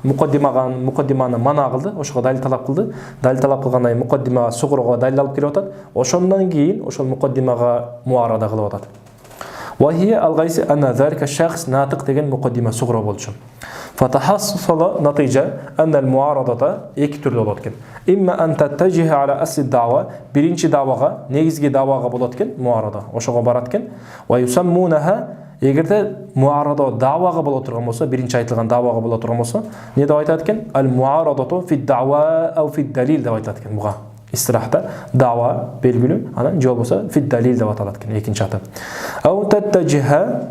муқаддиманы мана кылды, ошого далил талап кылды. Далил талап кылгандан кийин муқаддимага сугрого далил алып келип атат. Ошондон кийин ошол муқаддимага муарада кылып атат. Ва хия алгайсы анна залика шахс натык деген муқаддима сугро болчу. Фатахассала натыйжа анна al-muaradata эки түрдө болот экен. Имма ан таттажиха ala asl ad-da'wa, биринчи давага, негизги давага болот экен, муарада, ошого барат экен. Ва юсаммунаха, эгерде муарада давага боло турган болсо, биринчи айтылган давага боло турган болсо, эмне деп айтат экен? Al-muaradatu fi ad-da'wa aw fi ad-dalil деп айтат экен буга. Истирахта дава белгилүү, анан же болбосо fi ad-dalil деп аталат экен, экинчи аты. Ау таттажиха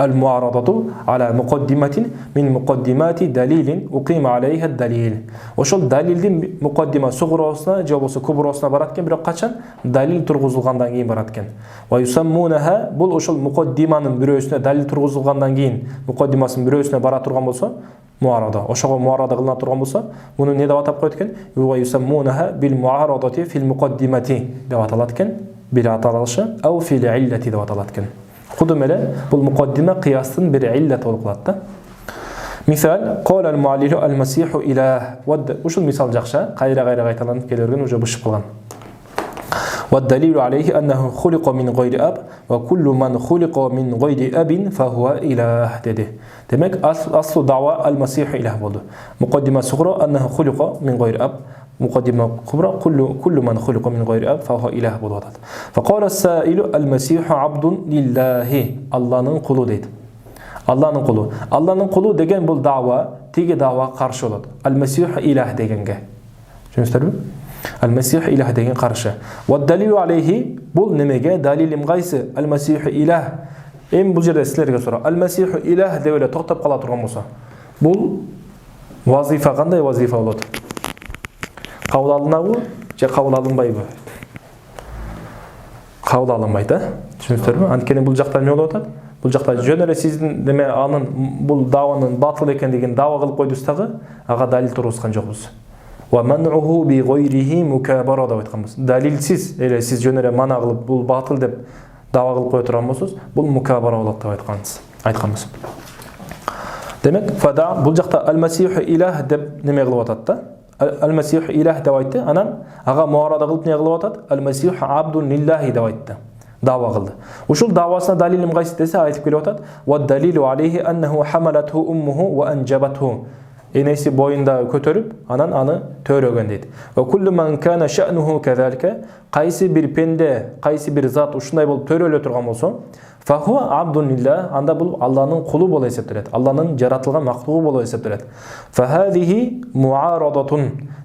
المعارضة على مقدمة من مقدمات دليل أقيم عليها الدليل. Ошол далилдин мукаддима сугуросуна же болбосо кубросуна барат экен, бирок качан далил тургузулгандан кийин барат экен. Ва юсаммунаха, бул ошол мукаддиманын бирөөсүнө далил тургузулгандан кийин мукаддимасынын бирөөсүнө бара турган болсо muarada. Ошого muarada кылына турган болсо, муну эмне деп атап койот экен? Ва юсаммунаха бил muaradati fil muqaddimati деп аталат экен. Бир аталышы ау фил иллати деп аталат экен. Кудум эле бул мукаддима кыястын бир иллат болуп калат да. Мисал, qala al-mu'allilu al-masihu ilah. Ушул мисал жакшы, кайра кайталанып келерген уже бышып калган. والدليل عليه أنه خلق من غير أب وكل من خلق من غير أب فهو إله dedi. Demek aslı dava al-Masih ilah oldu. Mukaddime suğra أنه خلق من غير أب. مقدمة كبرى كل من خلق من غير أب فهو إله بود. فقال السائل المسيح عبد لله. Allah'ın kulu dedi. Allah'ın kulu. Allah'ın kulu degen bul dava, tigi dava karşı olur. Al-Mesih ilah degenge. Düşünüyorsunuz mu? Al-Mesih ilah degen karşı. Ve dalilu aleyhi bul nemege dalilim gaysi Al-Mesih ilah. Em bu yerde sizlerge sonra Al-Mesih ilah de öyle toktap kala turgan bolsa. Bul vazifa qanday vazifa olur? Kabul alınabı, же kabul alınbayбы? Kabul alınbaydı. Düşünüyorsunuz mu? Antkeni bul jakta ne olup atат? Бул жакта жөн эле сиздин неме анын бул даванын батыл экендигин дава кылып койдуңуз дагы ага далил тургузган жокпуз. Ва ман'уху би гайриhi mukabara деп айтканбыз. Далилсиз эле сиз жөн эле мана кылып бул батыл деп дава кылып кое турган болсоңуз, бул mukabara болот деп айтканбыз. Демек, фада бул жакта al-Masih илах деп неме кылып атат да. Al-Masih илах деп айтты, анан ага муарада кылып не кылып атат? Al-Masih абдун лиллахи деп айтты. Dava kıldı. Uşul davasına dalilim gaysi dese ayetip geliyor atat. Ve dalilu aleyhi ennehu hamalathu ummuhu ve encebathu. Enesi boyunda kötörüp anan anı törögen dedi. Ve kullu man kana şa'nuhu kezalike. Qaysi bir pende, qaysi bir zat uşunday bolup törölö turgan bolsa, fa huwa abdun lillah, anda bul Allah'ın kulu bolu eseptiret. Allah'ın jaratılgan makluğu bolu eseptiret. Fa hadihi muaradatun.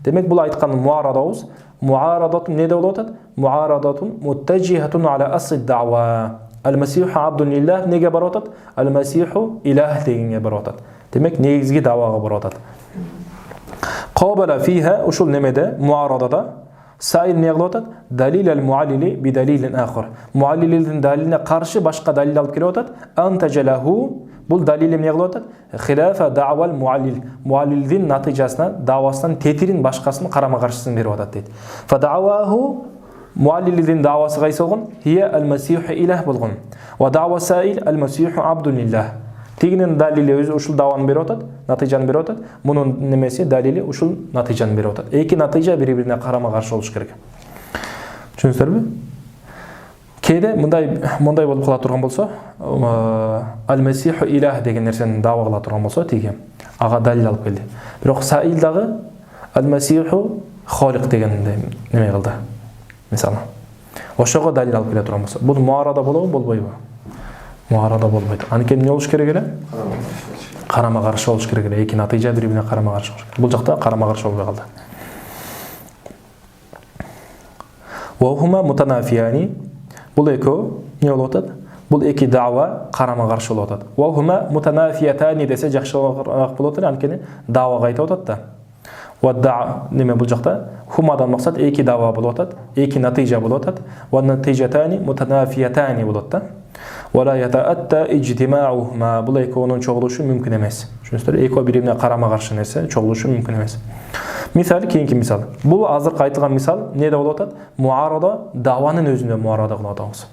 Demek bul aytkan muaradabız. Muaradatun ne de olup atat? Muaradatun muttajihatun ala asl da'va. Al-Mesih abdun lillah nege barıp atat? Al-Mesih ilah degenge barıp atat. Demek negizgi davaga barıp atat. Qabala fiha uşul nemede muaradada sail ne kılıp atat? Dalil al-muallili bi dalilin akhar. Muallilin daliline karşı başka dalil alıp gelip atat. Antajalahu bul dalilim ne kılıp atat? Khilafa da'val muallil. Muallilin natijasına davasından tetirin başkasının karama karşısını berip atat dedi. Fa da'vahu muallilin davası qaysı olgun? Hiye al-Mesih ilah bolgun. Ve da'va sail al-Mesih abdun lillah. Tiginin dalili özü uşul davanı berip atat, natijanı berip atat. Bunun nemesi dalili uşul natijanı berip atat. Eki natija bir-birine karama karşı oluş керек. Düşünüyorsunuz mu? Кейде мындай болуп кала турган болсо, al-Mesih ilah деген нерсени дава кыла турган болсо, тиги ага далил алып келди. Бирок Саил дагы al-Mesih Холик деген неме кылды. Мисалы. Ошого далил алып келе турган болсо, бул муарада болобу, болбойбу? Muarada болбойт. Анткени эмне болуш керек эле? Карама каршы болуш керек эле. Эки натыйжа бири-бирине карама каршы болуш керек. Бул жакта карама каршы болбой калды. Wa huma mutanafiyani. Бул экөө эмне болуп атат? Бул эки дава карама каршы болуп атат. Wa huma mutanafiyatani десе жакшыраак болот эле, анткени давага айтып атат да. Wa da'a неме бул жакта? Хумадан максат эки дава болуп атат, эки натыйжа болуп атат. Wa natijatani mutanafiyatani болот да. ولا يتأتى اجتماعهما. Бұл экөөнүн чогулушу мүмкүн эмес. Түшүнүсүздөр? Экөө бири-бирине карама каршы нерсе чогулушу мүмкүн эмес. Мисал, кийинки мисал. Бул азыр айтылган мисал неде болуп атат? Муарада даванын өзүндө муарада кылып атабыз.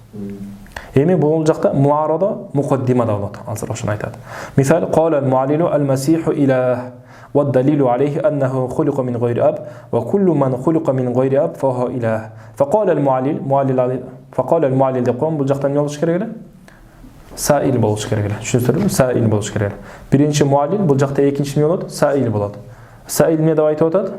Эми бул жакта муарада мукаддимада болот. Азыр ошону айтат. Мисал, قال المعلل المسيح إله والدليل عليه أنه خلق من غير أب وكل من خلق من غير أب فهو إله. فقال المعلل деп коем, бул жакта эмне болуш керек эле? Sail болуш керек эле. Түшүнүсүздөр? Sail болуш керек эле. Биринчи муаллил, бул жакта экинчи эмне болот? Sail болот. Sail эмне деп айтып атат?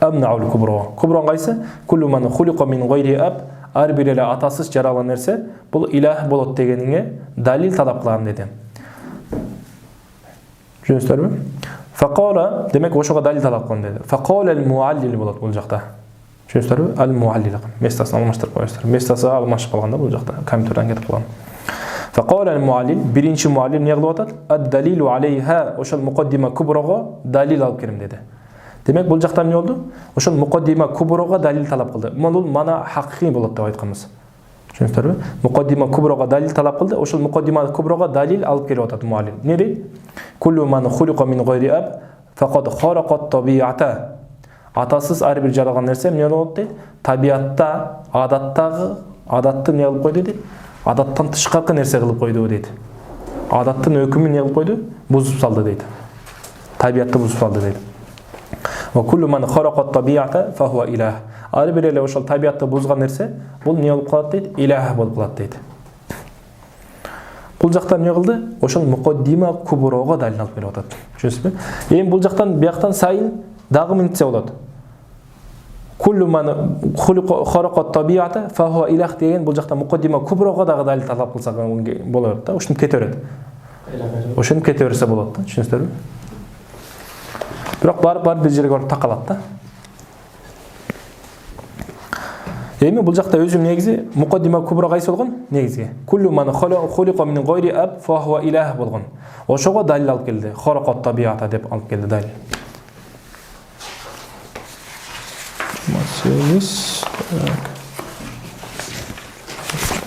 Amnaul kubro. Kubron кайсы? Kullu man khuliqa min ghayri ab. Ар бир эле атасыз жаралган нерсе бул илах болот дегениңе далил талап кылам деди. Түшүнүсүздөрбү? Faqala demek ошого далил талап кылам деди. Faqala al-muallil болот бул жакта. Түшүнүсүздөрбү? Al-muallil. Местасын алмаштырып коесуздар. Местасы алмашып калганда бул жакта компьютерден кетип калган. Фақала ал-муаллил, биринчи муаллим не кылып атат? Ад-далилу алейха, ошол муқаддима куброго далил алып келем деди. Демек бул жакта эмне болду? Ошол муқаддима куброго далил талап кылды. Бул мана хакыйкый болот деп айтканбыз. Түшүндүңүздөрбү? Муқаддима куброго далил талап кылды. Ошол муқаддима куброго далил алып келип атат муаллим. Не дейт? Куллу ман хулиқа мин гайри аб фақад харақат табиата. Атасыз ар бир жаралган нерсе эмне болот дейт? Табиатта, адатты эмне кылып койду дейт? Адаттан тышкаркы нерсе кылып койду дейт. Адаттын өкүмүн эмне кылып койду? Бузуп салды дейт. Табиатты бузуп салды дейт. Ва куллу ман харақат табиата фа хуа илах. Ар бир эле ошол табиатты бузган нерсе бул эмне болуп калат дейт? Илах болуп калат дейт. Бул жактан эмне кылды? Ошол муқаддима куброго далил алып келип атат. Түшүнүсүзбү? Эми бул жактан бияктан сайын дагы мынтсе болот. Куллу ман харақат табиата фа хуа илах деген бул жакта муқаддима куброго дагы далил талап кылсак болот да. Ушинтип кете берет. Ушинтип кете берсе болот да. Түшүнүсүздөрбү? Бирок бар бир жерге барып такалат да. Эми бул жакта өзүм негизи муқаддима кубра кайсы болгон? Негизги куллу ман хулиқа мин гайри аб фа хуа илах болгон. Ошого далил алып келди. Харақат табиата деп алып келди далил. Масилис.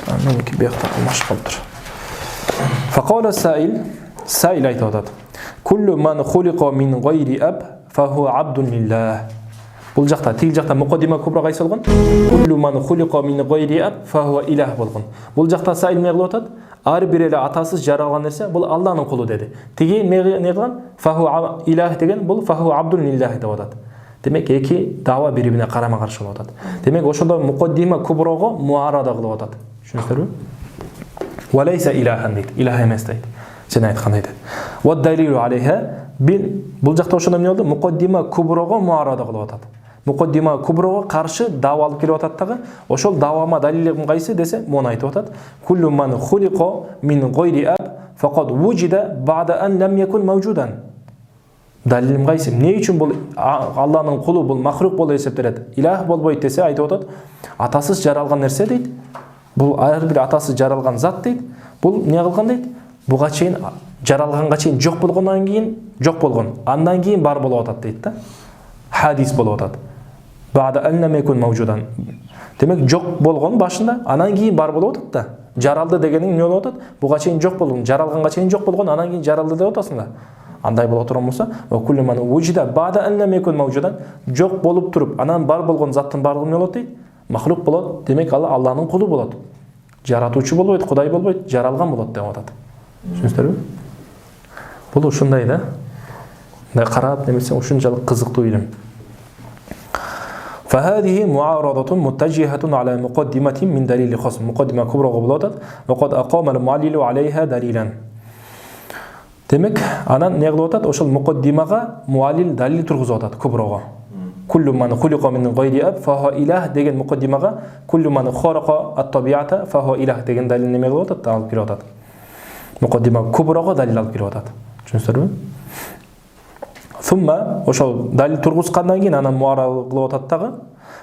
Анники бияқта кылмаш болуптур. Фақала саил айтып атат. Куллу ман хулиқа мин гайри аб фа хуа абдун лиллах. Бул жакта, тил жакта муқаддима кубра кайсы болгон? Куллу ман хулиқа мин гайри аб фа хуа илах болгон. Бул жакта саил эмне кылып атат? Ар бир эле атасыз жаралган нерсе бул Алланын кулу деди. Тиги эмне кылган? Фа хуа илах деген бул фа хуа абдун лиллах деп атат. Демек эки дава бири-бирине карама-каршы болуп атат. Демек ошондо муқаддима куброго муарада кылып атат. Түшүнүңүздөрбү? Ва лайса илахан дейт. Илах эмес дейт. Жана айткандай дейт. Ва далилу алейха бул жакта ошондо эмне болду? Муқаддима куброго муарада кылып атат. Муқаддима куброго каршы дава алып келип атат дагы. Ошол давама далилим кайсы десе, муну айтып атат. Куллу ман хулиқа мин гайри аб фақад вужида ба'да ан лам якун мавжудан. Далилим кайсы? Эмне үчүн бул Алланын кулу бул махрук болуп эсептелет? Илах болбойт десе айтып атат. Атасыз жаралган нерсе дейт. Бул ар бир атасыз жаралган зат дейт. Бул эмне кылган дейт? Буга чейин жаралганга чейин жок болгондон кийин жок болгон. Андан кийин бар болуп атат дейт да. Хадис болуп атат. Ба'да ан лам якун мавжудан. Демек жок болгон башында, анан кийин бар болуп атат да. Жаралды дегениң эмне болуп атат? Буга чейин жок болгон, жаралганга чейин жок болгон, анан кийин жаралды деп атасың да. Андай боло турган болсо, ва куллу ман вужида ба'да ан лам якун мавжудан, жок болуп туруп, анан бар болгон заттын барлыгы эмне болот дейт? Махлук болот. Демек ал Алланын кулу болот. Жаратуучу болбойт, Кудай болбойт, жаралган болот деп атат. Түшүнүңүздөрбү? Бул ушундай да. Мындай карап немесе ушунчалык кызыктуу илим. فهذه معارضة متجهة على مقدمة من دليل خصم. مقدمة كبرى غبلاتت وقد أقام المعلل عليها دليلا. Демек, анан не кылып атат? Ошол муқаддимага муаллил далил тургузуп атат куброго. Куллу ман хулиқа мин гайри аб фа хуа илах деген муқаддимага куллу ман хараqa ат-табиата фа хуа илах деген далил неме кылып атат? Алып келип атат. Муқаддима куброго далил алып келип атат. Түшүнүңүздөрбү? Сумма ошол далил тургузгандан кийин анан муарал кылып атат дагы.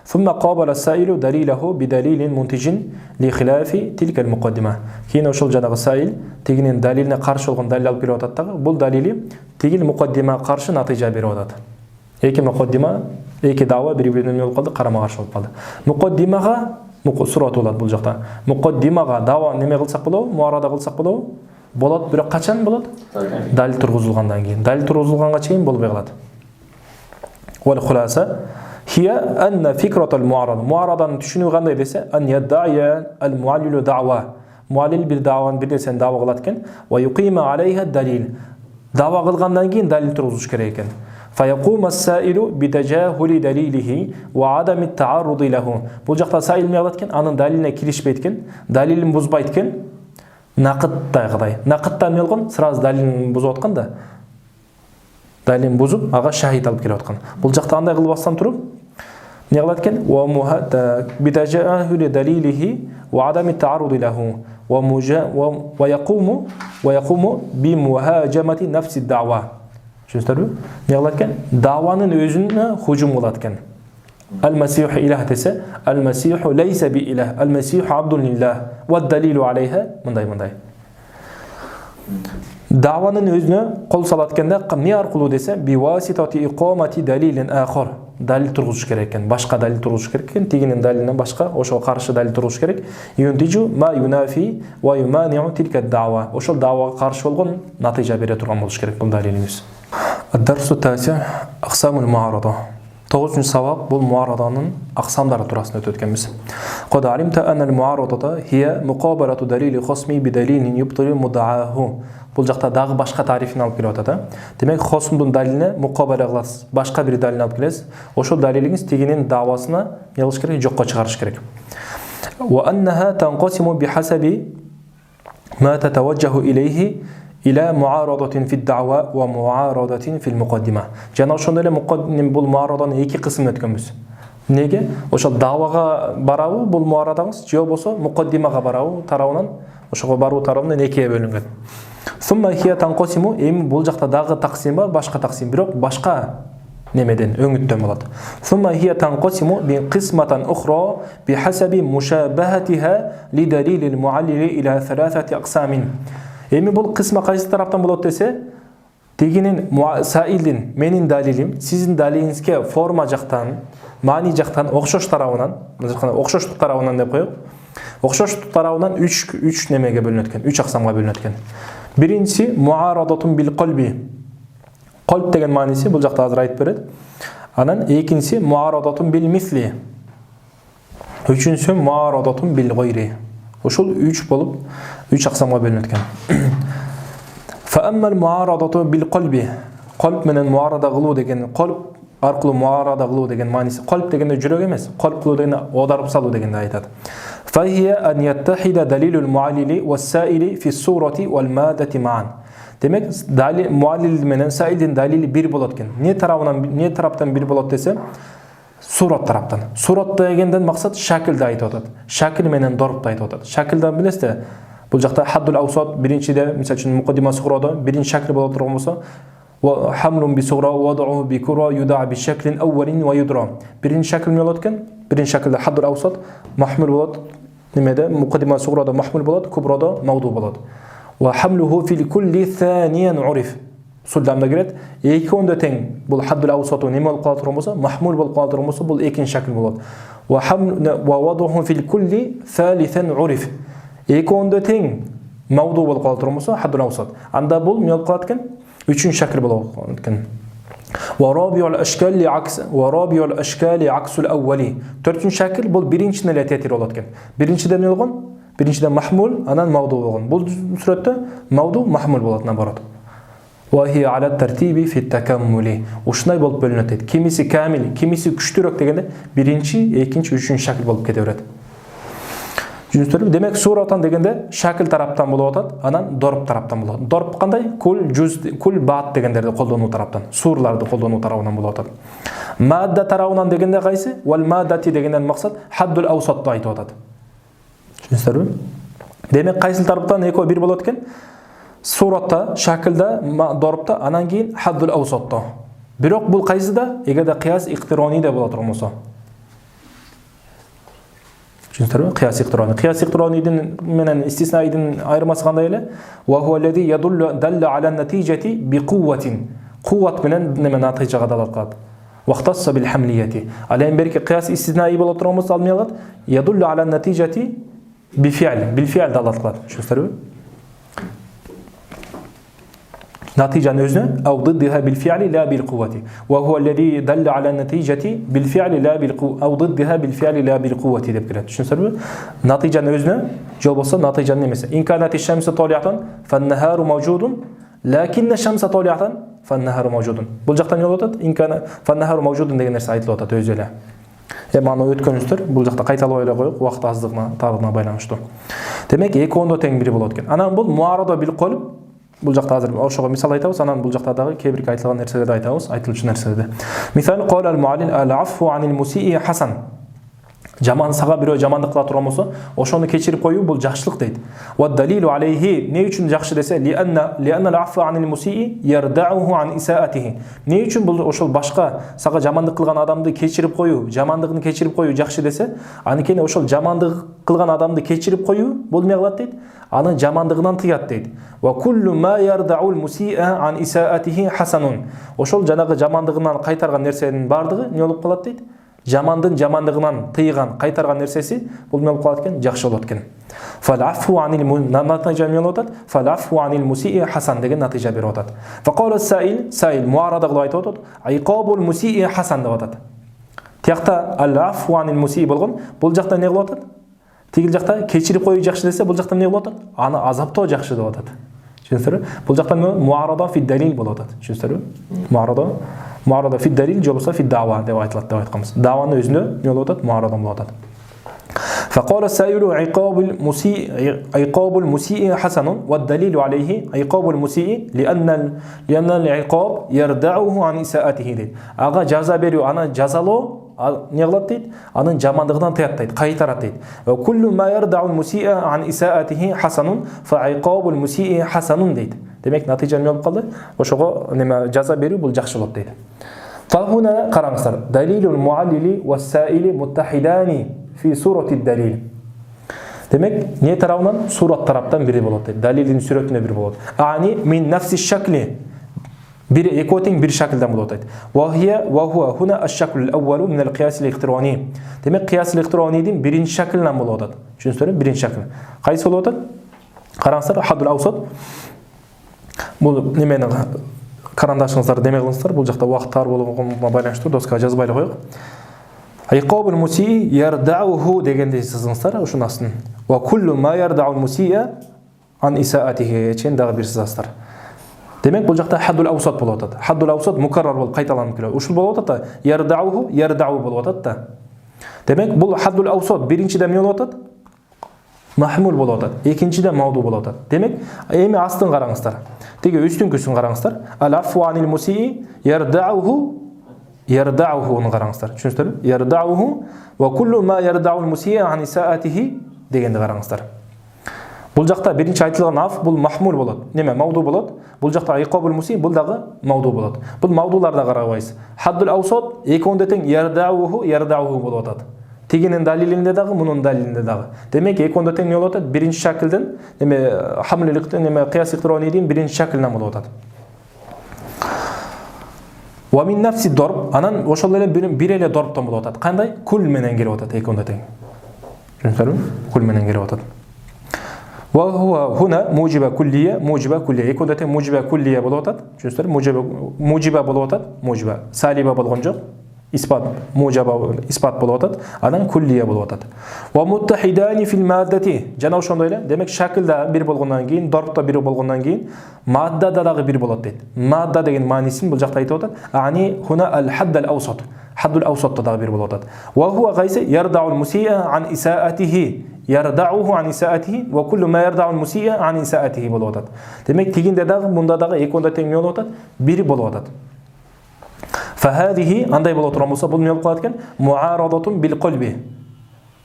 Сумма қабала саилу далилаху бидалилин мунтижин ли хилафи тилка ал-муқаддима. Кийин ошол жанагы саил тигинин далилине каршы болгон далил алып келип атат дагы. Бул далили тигил муқаддима каршы натыйжа берип атат. Эки муқаддима, эки дава бири-бирине болуп калды, карама-каршы болуп калды. Муқаддимага сурат болот бул жакта. Муқаддимага дава неме кылсак болобу? Муарада кылсак болобу? Болот, бирок качан болот? Далил тургузулгандан кийин. Далил тургузулганга чейин болбой калат. Вал хуласа هي أن فكرة المعارضة معارضة تشنو غنى ديسة أن يدعي المعلل دعوة معلل بالدعوة بديسن دعوة غلط كن ويقيم عليها الدليل دعوة غلط غنى دليل تروزش كريكن فيقوم السائل بتجاهل دليله وعدم التعرض له بوجهة سائل ميغلط كن أنا دليلنا كريش بيتكن دليل مزبايت كن نقد تاغداي نقد تاميلغن سراز دليل مزوت كن ده دليل مزوب أغا شاهد алып келип аткан. Бул жакта андай кылып бассам туруп не кылат экен? Ва мухата битажаахули далилихи ва адами таарруди лаху ва якуму би мухажамати нафси дa'ва. Түшүнүңүздөрбү? Не кылат экен? Дa'ванын өзүнө хужум кылат экен. Ал-масих илах десе, ал-масих лейса би илах, ал-масих абдун лиллах ва далилу алейха мындай. Даванын өзүнө кол салат экенде эмне аркылуу десе, биваситати иқомати далилин ахар. Далил тургузуш керек экен, башка далил тургузуш керек экен, тигинин далилинен башка ошого каршы далил тургузуш керек. Юндижу ма юнафи ва юманиу тилка дава. Ошол давага каршы болгон натыйжа бере турган болуш керек бул далилиңиз. Ад-дарсу таси аксамул муарада. 9-нчы сабак бул муараданын аксамдары туурасында өтөт экенбиз. Код алимта аннал муарадата хия муқабалату далили хосми би далилин юбтили мудааху. Бул жакта дагы башка тарифин алып келип атат. Демек хосмдун далилине муқабала кыласыз, башка бир далилин алып келесиз. Ошол далилиңиз тигинин давасына эмне кылыш керек, жокко чыгарыш керек. Ва аннаха танқасиму бихасаби ма татаважжаху илейхи ila muaradatin fi ad-da'wa wa muaradatin fi al-muqaddima. Жана ошондой эле муқаддим бул муараданы эки кысым өткөнбүз. Неге? Ошол давага барабы бул муарадаңыз, же болбосо муқаддимага барабы тарабынан, ошого баруу тарабынан экиге бөлүнгөн. Сумма хия танқасиму, эми бул жакта дагы таксим бар, башка таксим, бирок башка немеден өңүттөн болот. Сумма хия танқасиму би қисматан ухра би хасаби мушабахатиха ли далил al-mu'allil ila thalathati aqsamin. Эми бул кысма кайсы тараптан болот десе, тигинин саилдин менин далилим сиздин далилиңизге форма жактан, маани жактан окшош тарабынан, окшоштук тарабынан деп коёк. Окшоштук тарабынан 3 немеге бөлүнөт экен, 3 аксамга бөлүнөт экен. Биринчиси муарадатун бил калби. Калб деген мааниси бул жакта азыр айтып берет. Анан экинчиси муарадатун бил мисли. Үчүнчүсү муарадатун бил гайри. Ошол 3 болуп 3 аксамга бөлүнөт экен. Fa amma al-mu'aradatu bil qalbi. Qalb менен muarada кылуу деген, qalb аркылуу muarada кылуу деген мааниси. Qalb дегенде жүрөк эмес, qalb кылуу дегенде оодарып салуу дегенди айтат. Fa hiya an yattahida dalilul mu'allili was-sa'ili fi as-surati wal-madati ma'an. Демек, далил muallil менен sa'ilдин далили бир болот экен. Не тараптан бир болот десе, сурат тараптан. Сурат дегенден максат шакилди айтып атат. Шакил менен дорбду айтып атат. Шакилден билесизби? Бул жакта хаддул аусат биринчиде, мисалы үчүн муқаддима суграда биринчи шакил болот турган болсо, ва хамлун би сугра ва вад'у би кура юда би шаклин awwalin ва юдра. Биринчи шакил эмне болот экен? Биринчи шакилде хаддул аусат махмул болот. Немеде муқаддима суграда махмул болот, кубрада мавду болот. Ва хамлуху фи кулли thaniyan уриф. Сулдамда келет. Экөөндө тең. Бул хаддул аусату неме болуп кала турган болсо, махмул болуп кала турган болсо, бул экинчи шакил болот. Ва вад'у фи кулли thalithan уриф. Экөөндө тең мавду болуп кала турган болсо, хаддул аусат. Анда бул эмне болуп калат экен? Үчүнчү шакил болуп калат экен. Ва рабиул ашкали аксул аввали. Төртүнчү шакил бул биринчиден эле тетир болот экен. Биринчиде эмне болгон? Биринчиде махмул, анан мавду болгон. Бул сүрөттө мавду махмул болот наоборот. Ва хия аля тартиби фи такаммули. Ушундай болуп бөлүнөт дейт. Кимиси камил, кимиси күчтүүрөөк дегенде биринчи, экинчи, үчүнчү шакил болуп кете берет. Демек суратан дегенде шакил тараптан болуп атат, анан дорб тараптан болот. Дорб кандай? Кул баат дегендерди колдонуу тараптан, сурларды колдонуу тарабынан болуп атат. Мадда тарабынан дегенде кайсы? Вал маддати дегенден максат хаддул аусатты айтып атат. Түшүнүңүздөрбү? Демек кайсы тараптан экөө бир болот экен? Суратта, шакилда, дорбта, анан кийин хаддул аусатта. Бирок бул кайсыда? Эгерде кыяс иктирониде болот турган болсо. Түшүнүңүздөрбү? Кыяс иктирони. Кыяс иктиронидин менен истиснаидин айырмасы кандай эле? Ва хуа аллази ядуллу далла аля натижати би кувватин. Кувват менен неме натыйжага далат кылат. Вахтасса бил хамлияти. Ален берки кыяс истиснаи болот турган болсо алып алат. Ядуллу аля натижати би фи'л. Бил фи'л далат кылат. Түшүнүңүздөрбү? نتيجة نزنة أو ضدها بالفعل لا بالقوة وهو الذي دل على النتيجة بالفعل لا بالقوة أو ضدها بالفعل لا بالقوة دبكرت شو سبب نتيجة نزنة جواب الصد نتيجة نمسة إن كانت الشمس طالعة فالنهار موجود لكن الشمس طالعة فالنهار موجود بلجقتان يولوتت إن كان فالنهار موجود دegen nerse айтылып атат өзү эле мана өткөнүздөр бул жакта кайталап эле коюк убакыт аздыгына тарыгына байланыштуу демек экөөндө тең бири болот экен анан бул муарада бил колуп бул жакта азыр ошого мисал айтабыз анан бул жакта дагы кээ бир айтылган нерселерди айтабыз айтылчу нерселерди мисал qala al-mu'allil al-'affu 'anil musii hasan Жаман сага бирөө жамандык кыла турган болсо, ошону кечирип коюу бул жакшылык дейт. Ва далилу алейхи, не үчүн жакшы десе, ли анна al-afwa anil musii yarda'uhu an isaatihi. Не үчүн бул ошол башка сага жамандык кылган адамды кечирип коюу, жамандыгын кечирип коюу жакшы десе, анткени ошол жамандык кылган адамды кечирип коюу бул эмне кылат дейт? Аны жамандыгынан тыят дейт. Ва kullu ma yarda'u al-musii'a an isaatihi hasanun. Ошол жанагы жамандыгынан кайтарган нерсенин бардыгы эмне болуп калат дейт? Жамандыгынан тыйган, кайтарган нерсеси бул эмне болуп калат экен? Жакшы болот экен. Фалафу анил натыйжа эмне болуп атат? Фалафу анил мусии хасан деген натыйжа берип атат. Факала саил муарада кылып айтып атат. Айқабул мусии хасан деп атат. Тиякта алафу анил мусии болгон, бул жакта эмне кылып атат? Тигил жакта кечирип коюу жакшы десе, бул жакта эмне кылып атат? Аны азаптоо жакшы деп атат. Түшүнүңүзбү? Бул жакта муарада фи далил болуп атат. Түшүнүңүзбү? Muarada fi dalil jobsa fi da'wa деп айтылат деп айтканбыз. Da'wаны өзүндө эмне болуп атат? Muarada болуп атат. فقال السائل عقاب المسيء حسن والدليل عليه عقاب المسيء لأن العقاب يردعه عن إساءته дейт. Ага жаза берүү, аны жазалоо эмне кылат дейт? Анын жамандыгынан тыят дейт, кайтарат дейт. وكل ما يردع المسيء عن إساءته حسن فعقاب المسيء حسن дейт. Демек натыйжа эмне болуп калды? Ошого неме жаза берүү бул жакшы болот дейт. Фахуна караңыздар. Далилул муаллили вас-саили муттахидани фи сурати далил. Демек, не тарабынан сурат тараптан бири болот дейт. Далилдин сүрөтүнө бир болот. Ани мин нафси шакли. Бир экотең бир шакылдан болот дейт. Ва хуа хуна аш-шакл ал-аввал мин ал-қияс ал-ихтирани. Демек, қияс al-ихтиранидин биринчи шакылынан болот дейт. Түшүнүңүздөрбү? Биринчи шакыл. Кайсы болот дейт? Караңыздар, хаддул аусат. Бул немени карандашыңыздар деме кылыңыздар. Бул жакта убакыт тар болгонго байланыштуу доска жазбай эле коелук. Айқабул мусии ярдауху дегенде сызыңыздар ушунун астын. Ва куллу ма ярдаул мусия ан исаатихи чейин дагы бир сызасыздар. Демек бул жакта хаддул аусат болуп атат. Хаддул аусат мукаррар болуп кайталанып келет. Ушул болуп атат да, ярдау болуп атат да. Демек бул хаддул аусат биринчиде эмне болуп атат? Махмул болуп атат. Экинчиде мауду болуп атат. Демек, эми астын караңыздар. Теги үстүнкүсүн караңыздар. Ал-афу анил мусии ярдаухуны караңыздар. Түшүнүңүздөрбү? Ярдауху ва куллу ма ярдаул мусия ан исаатихи дегенди караңыздар. Бул жакта биринчи айтылган аф бул махмул болот. Неме? Мауду болот. Бул жакта айқабул мусии бул дагы мауду болот. Бул маудуларда карабайсыз. Хаддул аусат экөөндө тең ярдауху болуп атат. Тигинин далилинде дагы, мунун далилинде дагы. Демек, экөөндө тең эмне болуп атат? Биринчи шакылдан, неме хамлиликтен, неме кыяс ихтиранидин биринчи шакылынан болуп атат. Ва мин нафси дорб, анан ошол эле бир эле дорбтон болуп атат. Кандай? Кул менен келип атат экөөндө тең. Түшүнүңүздөрбү? Кул менен келип атат. Ва хуа хуна мужиба куллия. Экөөндө тең мужиба куллия болуп атат. Түшүнүңүздөрбү? Мужиба болуп атат. Мужиба. Салиба болгон жок. Испат, мужаба испат болуп атат, анан куллия болуп атат. Ва муттахидани фил маддати. Жана ошондой эле, демек шакылда бир болгондон кийин, дорбто бир болгондон кийин, маддада дагы бир болот дейт. Мадда деген маанисин бул жакта айтып атат. Ани хуна ал-хадд ал-аусат. Хаддул аусатта дагы бир болуп атат. Ва хуа кайсы ярдаул мусия ан исаатихи. Ярдауху ан исаатихи ва куллу ма ярдаул мусия ан исаатихи болуп атат. Демек, тигинде дагы, мунда дагы экөөндө тең болуп атат, бири болуп атат. Фахадихи андай боло турган болсо бул эмне болуп калат экен? Муарадатун бил калби.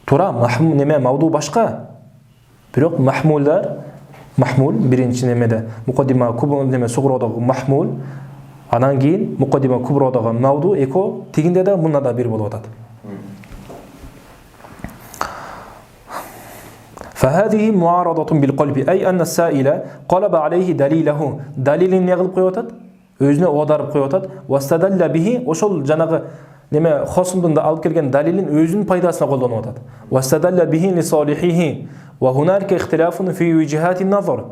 Тура махмул неме мауду башка. Бирок махмул биринчи немеде мукаддима кубун неме сугродогу махмул, анан кийин мукаддима кубродогу мауду эко тигинде да мунда да бир болуп атат. فهذه معارضة بالقلب أي أن السائل قلب عليه دليله. دليل эмне кылып коюп атат? Өзүнө оодарып коюп атат. Вастадалла бихи, ошол жанагы неме хосумдун да алып келген далилин өзүнүн пайдасына колдонуп атат. Вастадалла бихи ли салихихи ва хуналика ихтилафун фи вижхати назар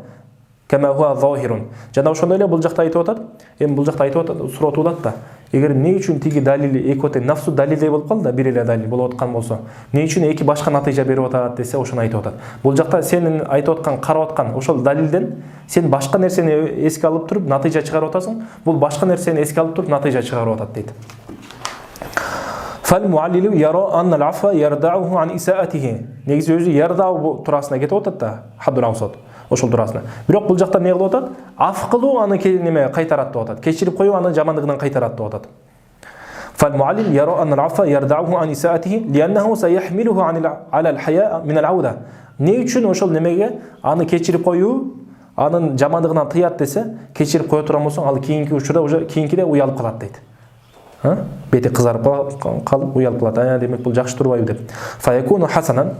кама хуа захирун. Жана ошондой эле бул жакта айтып атат. Эми бул жакта айтып атат, суратуулат да. Эгер эмне үчүн тиги далили экөтө нафсу далилдей болуп калды да, бир эле далил болуп аткан болсо, эмне үчүн эки башка натыйжа берип атат десе, ошону айтып атат. Бул жакта сенин айтып аткан, карап аткан ошол далилден сен башка нерсени эске алып туруп натыйжа чыгарып атасың. Бул башка нерсени эске алып туруп натыйжа чыгарып атат дейт. Фал муаллилу яра анна ал-афа ярдауху ан исаатихи. Негизи өзү ярдау турасына кетип атат да, хаддул аусат. Ошол турасына. Бирок бул жакта эмне кылып атат? Аф кылуу аны неме кайтарат деп атат. Кечирип коюу аны жамандыгынан кайтарат деп атат. فالمعلم يرى أن العفو يردعه عن إساءته لأنه سيحمله على الحياء من العودة. Не үшін ошол немеге аны кечирип коюу, анын жамандыгынан тыят десе, кечирип кое турган болсоң, ал кийинки учурда уже кийинкиде уялып калат дейт. Бети кызарып калып уялып калат. Демек бул жакшы турбайбы деп. Фаякуну хасанан,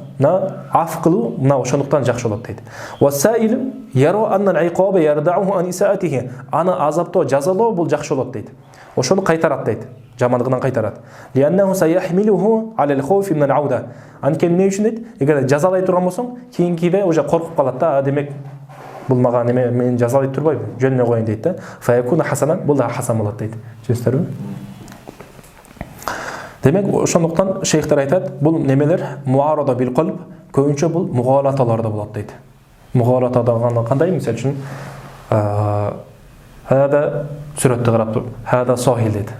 аф кылуу мына ошондуктан жакшы болот дейт. Васаил яро анна ал-иқаба ярдa'uhu an isa'atihi. Аны азаптоо, жазалоо бул жакшы болот дейт. Ошону кайтарат дейт. Жамандыгынан кайтарат. Лианнаху саяхмилуху ala al-khawfi min al-'awda. Анткени эмне үчүн дейт? Эгер жазалай турган болсоң, кийинкиде уже коркуп калат да. Демек бул мага неме мен жазалай турбайбы? Жөнүнө коюн дейт да. Фаякуну хасанан, бул да хасан болот дейт. Түшүндүрбү? Демек ошондуктан шейхтер айтат, бул немелер муарада бил калб, көбүнчө бул мугалаталарда болот дейт. Мугалата дегенде кандай? Мисалы үчүн хада сүрөттү карап туруп, хада сахил дейт.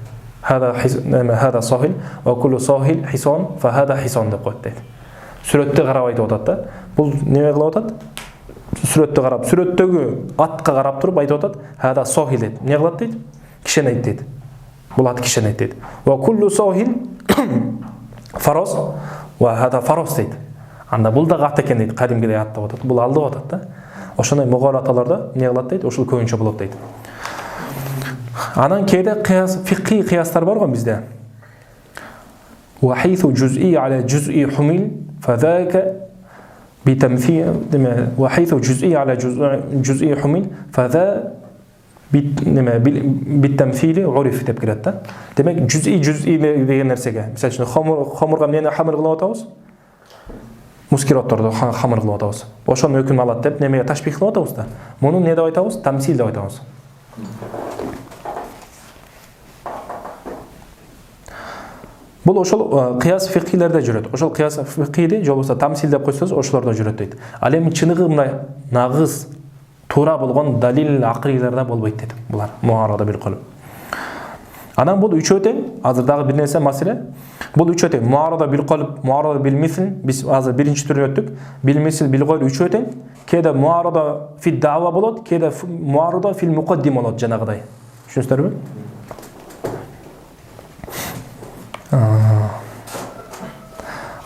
Hada sahil ve kullu sahil hisan fa hada hisan деп коет дейт. Сүрөттү карап айтып атат да. Бул неме кылып атат? Сүрөттү карап, сүрөттөгү атка карап туруп айтып атат. Hada sahil дейт. Эмне кылат дейт? Кишенейт дейт. Бул ат кишенейт дейт. Ve kullu sahil faras ve hada faras дейт. Анда бул да ат экен дейт. Кадимгидей ат деп атат. Бул алдып атат да. Ошондой мугалаталарда эмне кылат дейт? Ошол көбүнчө болот дейт. Анан кейде фикhi кыястар бар го бизде. Wa haythu juz'i ala juz'i humil fadhaka bitamthil wa haythu juz'i ala juz'i humil fadha bitamthil urif деп келет да. Демек juz'i деген нерсеге, мисалы үчүн хамурга эмнени хамыр кылып атабыз? Мускиротторду хамыр кылып атабыз. Ошону өкүм алат деп немеге ташбих кылып атабыз да. Муну эмне деп айтабыз? Тамсил деп айтабыз. Бул ошол кыяс фикхилерде жүрөт. Ошол кыяс фикхиде же болбосо тамсил деп койсоңуз, ошолордо жүрөт дейт. Ал эми чыныгы мындай нагыз туура болгон далил акыйларда болбойт дейт. Булар муарада бил кылып. Анан бул үчөө тең, азыр дагы бир нерсе маселе. Бул үчөө тең, муарада бил кылып, муарада бил мисл, биз азыр биринчи түрүн өттүк. Бил мисл, бил кылып үчөө тең. Кээде муарада фи дава болот, кээде муарада фил муқаддим болот жанагыдай. Түшүнүңүздөрбү?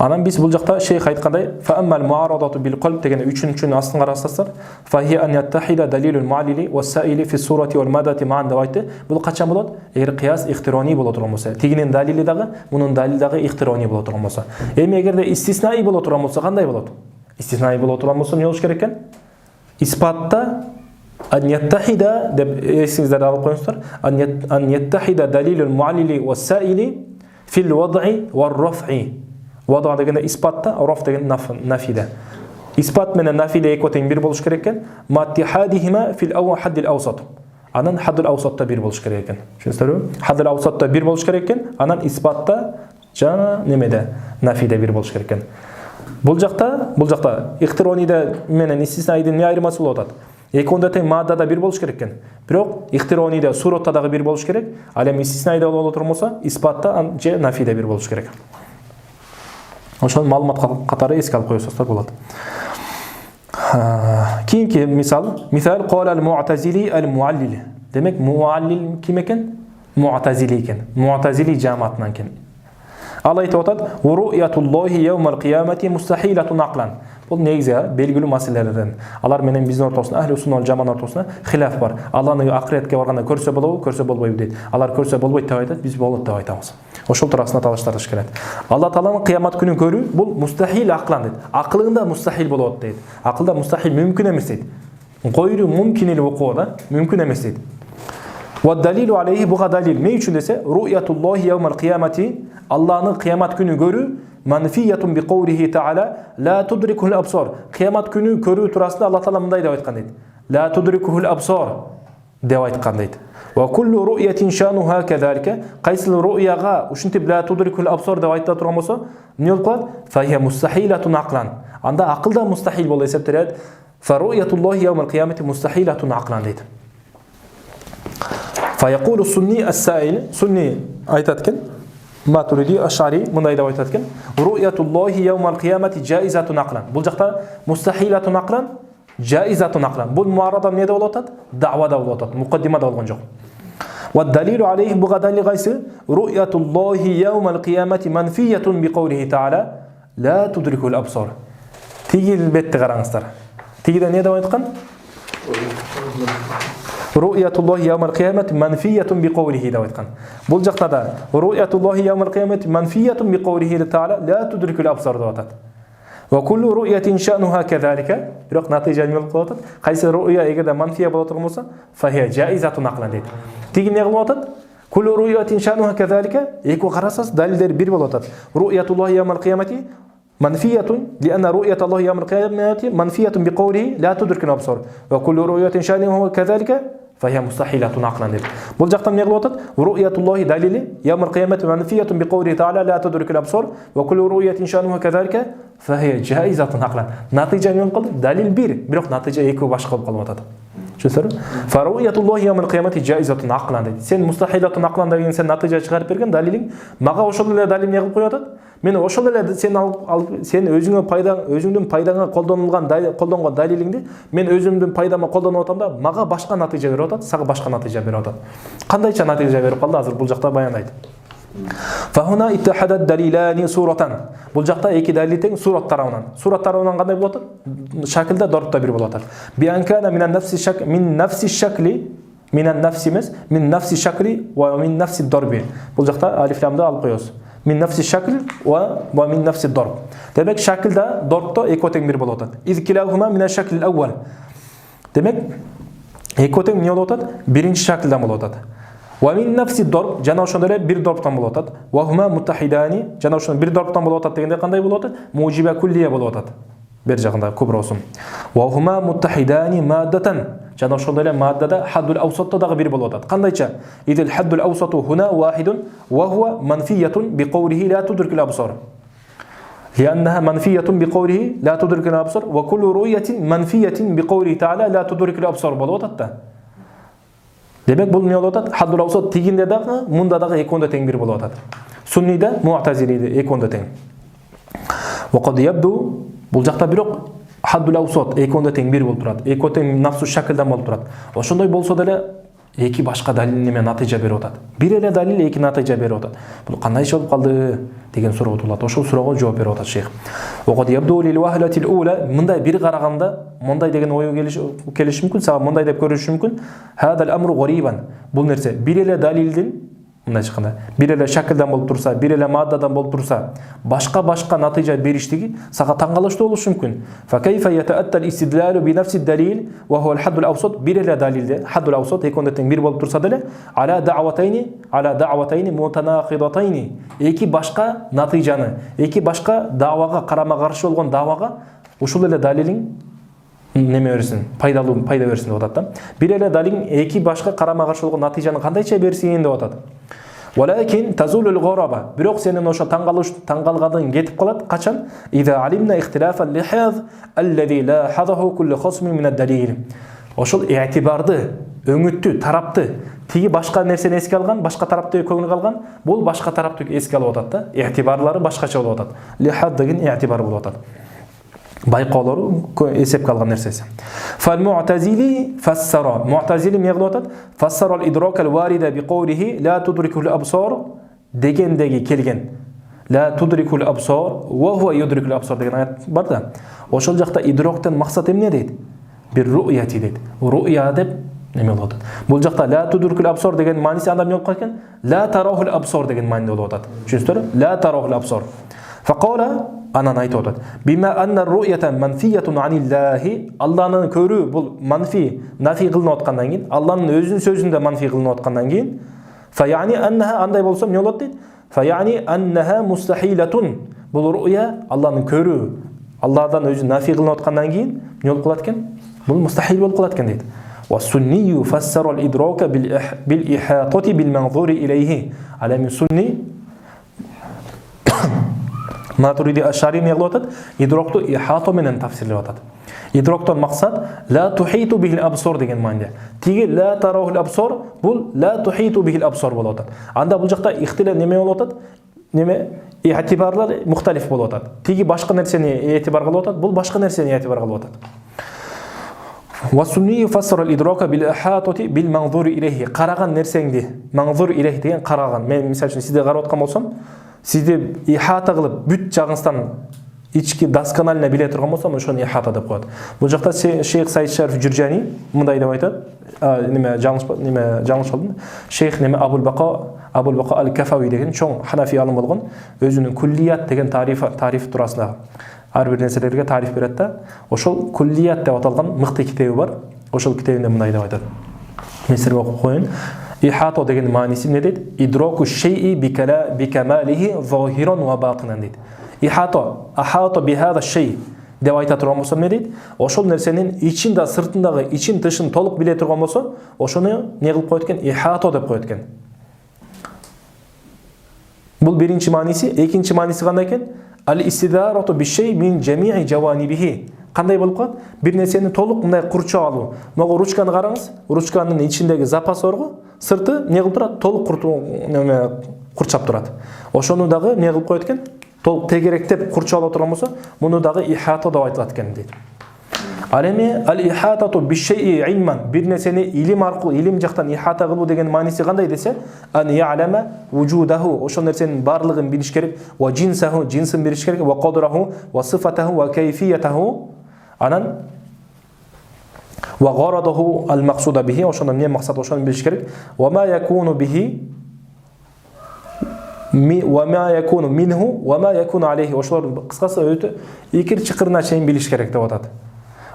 Анан биз бул жакта шейх айткандай, fa ammal muaradatu bil qalb деген үчүнчүнүн астын карасаңыздар, fa hiya an yattahida dalilul mu'allili was-sa'ili fi surati wal madati ma'an деп айтты. Бул качан болот? Эгер кыяс ихтирони боло турган болсо, тигинин далили дагы, мунун далили дагы ихтирони боло турган болсо. Эми эгерде истиснаи боло турган болсо, кандай болот? Истиснаи боло турган болсо эмне болуш керек экен? Испатта an yattahida деп эсиңиздерде алып коюңуздар. An yattahida dalilul mu'allili was-sa'ili fil wad'i war-raf'i. Вада дегенде испатта, раф деген нафиде. Испат менен нафиде эки тең бир болуш керек экен. Маттихадихима фил ауа хаддил аусат. Анан хаддил аусатта бир болуш керек экен. Түшүнүңүздөрбү? Хаддил аусатта бир болуш керек экен. Анан испатта жана немеде нафиде бир болуш керек экен. Бул жакта ихтирониде менен истиснаидин эмне айырмасы болуп атат? Экондо тең маддада бир болуш керек экен. Бирок ихтирониде суратта дагы бир болуш керек. Ал эми истиснаиде боло турмаса, испатта же нафиде бир болуш керек. Ошол маалымат катары эске алып коюңуздар болот. Кийинки мисал qala al-mu'tazili al-mu'allil. Демек муаллил ким экен? Mu'tazili экен. Mu'tazili жамаатынан экен. Ал айтып атат: "Ру'ятуллахи yawmal qiyamati mustahilatun aqlan." Бул негизи белгилүү маселелерден. Алар менен биздин ортосунда, ахли сунна вал жамаат ортосунда хилаф бар. Алланы акыретке барганда көрсө болобу, көрсө болбойбу дейт. Алар көрсө болбойт деп айтат, биз болот деп айтабыз. Ошол туурасында талаштардыш келет. Алла тааланын кыямат күнүн көрүү бул мустахил аклан дейт. Акылыңда мустахил болот дейт. Акылда мустахил мүмкүн эмес дейт. Койру мүмкүн эле окуу да, мүмкүн эмес дейт. Ва далилу алейхи буга далил. Эмне үчүн десе, ру'ятуллахи yawmal qiyamati, Алланы кыямат күнү көрүү манфиятун би каулихи таала ла тудрикул абсар. Кыямат күнү көрүү туурасында Алла таала мындай деп айткан дейт. Ла тудрикул абсар деп айткан дейт. Ва куллу ру'ятин шануха кадалика. Кайсыл ру'яга ушинтип ла тудрикул абсар деп айта турган болсо, эмне болуп калат? Фа хия мустахилатун аклан. Анда акылда мустахил болуп эсептелет. Фа ру'ятуллахи yawmal qiyamati мустахилатун аклан дейт. Фа якулу сунни ас-саил. Сунни айтат экен. Матуриди Ашари мындай деп айтат экен. Ру'ятуллахи yawmal qiyamati jaizatun aqlan. Бул жакта мустахилатун aqlan, jaizatun aqlan. Бул муарада эмне деп болот атат? Даъвада болот атат. Муқаддимада болгон жок. والدليل عليه بغى دليل قيس رؤية الله يوم القيامة منفية بقوله تعالى لا تدركه الأبصار. تيجي البيت تغرانستر تيجي ده نيدا ويتقن رؤية الله يوم القيامة منفية بقوله ده ويتقن بول جقتا ده رؤية الله يوم القيامة منفية بقوله تعالى لا تدرك الأبصار دوتات وكل رؤية شأنها كذلك بيرق نتيجة من القوات قيس الرؤية إذا منفية بلوتر موسى فهي جائزة نقلا ديت تيجي نغلوتات كل رؤية شأنها كذلك يكون خرصص دليل بير بلوتات رؤية الله يوم القيامة منفية لأن رؤية الله يوم القيامة منفية بقوله لا تدرك الأبصار وكل رؤية شأنها كذلك فهي مستحيلة عقلا ديت بول جاقتا من يغلوتات رؤية الله دليل يوم القيامة منفية بقوله تعالى لا تدرك الأبصار وكل رؤية شأنها كذلك فهي جائزة عقلا نتيجة من القلب دليل بير بيروح نتيجة يكو باشقى بقلوتات شو سر فرؤية الله يوم القيامة جائزة عقلا ديت سن مستحيلة عقلا ديت سن نتيجة чыгарып берген далилиң мага ошол эле далил эмне кылып коёт мен ошол эле сен өзүңдүн пайдаңа колдонгон далилиңди мен өзүмдүн пайдама колдонуп атам да мага башка натыйжа берип атат сага башка натыйжа берип атат кандайча натыйжа берип калды азыр бул жакта баяндайт فهنا اتحد الدليلان صورة бул жакта эки далил тең сурат тарабынан кандай болот шакылда дорбта бир болот بأن كان من نفس الشكل من النفس эмес من نفس الشكل ومن نفس الضرب бул жакта алиф ламды алып коебуз من نفس الشكل ومن نفس الضرب демек шакылда дорбто эки тең бир болот إذ كلاهما من الشكل الأول демек эки тең эмне болот биринчи шакылдан болот ومن نفس الضرب жана ошондой эле бир дорбтан болуп атат وهما متحدان жана ошондой бир дорбтан болуп атат дегенде кандай болуп атат мужиба куллия болуп атат бер жагында кубросум وهما متحدان مادة жана ошондой эле маддада حد الأوسط дагы бир болуп атат кандайча إذ الحد الأوسط هنا واحد وهو منفية بقوله لا تدرك الأبصار لأنها منفية بقوله لا تدرك الأبصار وكل رؤية منفية بقوله تعالى لا تدرك الأبصار болуп атат демек бул эмне болуп атат хаддул аусат тигинде дагы мунда дагы экөөндө тең бир болуп атат сунниде муътазилиде экөөндө тең وقد يبدو бул жакта бирок хаддул аусат экөөндө тең бир болуп турат экөө тең нафсу шакылдан болуп турат ошондой болсо деле эки башка далил неме натыйжа берип атат бир эле далил эки натыйжа берип атат бул кандай иш болуп калды деген суроо туулат ошол суроого жооп берип атат шейх وقد يبدو للوهلة الأولى мындай бир караганда мындай деген ой келиши мүмкүн сага мындай деп көрүнүшү мүмкүн هذا الأمر غريبا бул нерсе бир эле далилдин мындай чыкканда бир эле шакылдан болуп турса бир эле маддадан болуп турса башка натыйжа бериштиги сага таң калыштуу болушу мүмкүн فكيف يتأتى الاستدلال بنفس الدليل وهو الحد الأوسط бир эле далилде حد الأوسط экөөндө тең бир болуп турса деле على دعوتين متناقضتين эки башка натыйжаны эки башка давага карама каршы болгон давага ушул эле далилиң неме берсин пайда берсин деп атат да бир эле далилиң эки башка карама каршы болгон натыйжаны кандайча берсин деп атат ولكن تزول الغرابة бирок сенин ошо таң калганың кетип калат качан إذا علمنا اختلاف اللحاظ الذي لاحظه كل خصم من الدليل ошол эътибарды өңүттү тарапты тиги башка нерсени эске алган башка тарапты көңүл алган бул башка тарапты эске алып атат да эътибарлары башкача болуп атат лихад деген эътибар болуп атат байкоолору эсепке алган нерсеси فالمعتزلي فسر معتزلي эмне кылып атат فسر الإدراك الوارد بقوله لا تدرك الأبصار дегендеги келген لا تدرك الأبصار وهو يدرك الأبصار деген аят бар да ошол жакта идроктон максат эмне дейт бир ру'яти дейт ру'я деп неме болуп атат бул жакта لا تدرك الأبصار деген мааниси анда эмне болуп калат экен لا تراه الأبصار деген мааниде болуп атат түшүнүңүздөрбү لا تراه الأبصار فقال анан айтып атат бима анна ру'ята манфиятун аниллахи Алланын көрүү бул нафи кылынып аткандан кийин Алланын өзүнүн сөзүндө манфи кылынып аткандан кийин фаяни аннаха андай болсо эмне болот дейт фаяни аннаха мустахилатун бул ру'я Алланын көрүү Алладан өзү нафи кылынып аткандан кийин эмне болуп калат экен бул мустахил болуп калат экен дейт والسني يفسر الإدراك بالإحاطة بالمنظور إليه على من سني Матуриди Ашари эмне кылып атат? Идрокту ихато менен тафсирлеп атат. Идроктон максат ла тухиту бихил абсор деген мааниде. Тиги ла тарахул абсор бул ла тухиту бихил абсор болуп атат. Анда бул жакта ихтилаф неме болуп атат? Неме иътибарлар мухталиф болуп атат. Тиги башка нерсени эътибар кылып атат, бул башка нерсени эътибар кылып атат. Васунни юфассиру ал-идрака бил-ихатати бил-манзури илейхи. Қараған нәрсеңді, манзур илейхи деген қараған. Мен мисал үшін сізде қарап отқан болсам, сізде ихата қылып бүт жағыңыздан ички досконально биле тұрған болсам, ошоны ихата деп қояды. Бұл жақта Шейх Саид Шариф Журжани мындай деп айтады. Жаңылыш болдым. Шейх Абул Бақа ал-Кафави деген чоң ханафи алым болған, өзінің күллият деген тариф турасында ар бир нерселерге тариф берет да. Ошол күллият деп аталган мыкты китеби бар. Ошол китебинде мындай деп айтат. Мен силерге окуп коеюн. Ихата деген мааниси эмне дейт? Идроку шейи бикамалихи зохиран ва батинан дейт. Ахата бихада шей деп айта турган болсо эмне дейт? Ошол нерсенин ичин да сыртындагы, ичин тышын толук биле турган болсо, ошону не кылып коет экен? Ихата деп коет экен. Бул биринчи мааниси. Экинчи мааниси кандай экен? Ал-истидарату бишей мин жамии жаванибихи. Кандай болуп калат? Бир нерсени толук мындай курчап алуу. Могу ручканы караңыз. Ручканын ичиндеги запас орго, сырты не кылып турат? Толук курчап турат. Ошону дагы не кылып коет экен? Толук тегеректеп курчап ала турган болсо, муну дагы ихата деп айтылат экен дейт. Ал эми ал-ихатату бишей илман, бир нерсени илим аркылуу, илим жактан ихата кылуу деген мааниси кандай десе, ан я'лама вужудаху, ошол нерсенин барлыгын билиш керек, ва джинсаху, джинсин билиш керек, ва qadrahu, ва сифатаху, ва кайфиятаху, анан ва gharadahу al-maqsuda bihi, ошондо эмне максат, ошону билиш керек, ва ма якуну бихи ва ма якуну минху, ва ма якуну алейхи, ошолор кыскасы өтө икир чыкырына чейин билиш керек деп атат.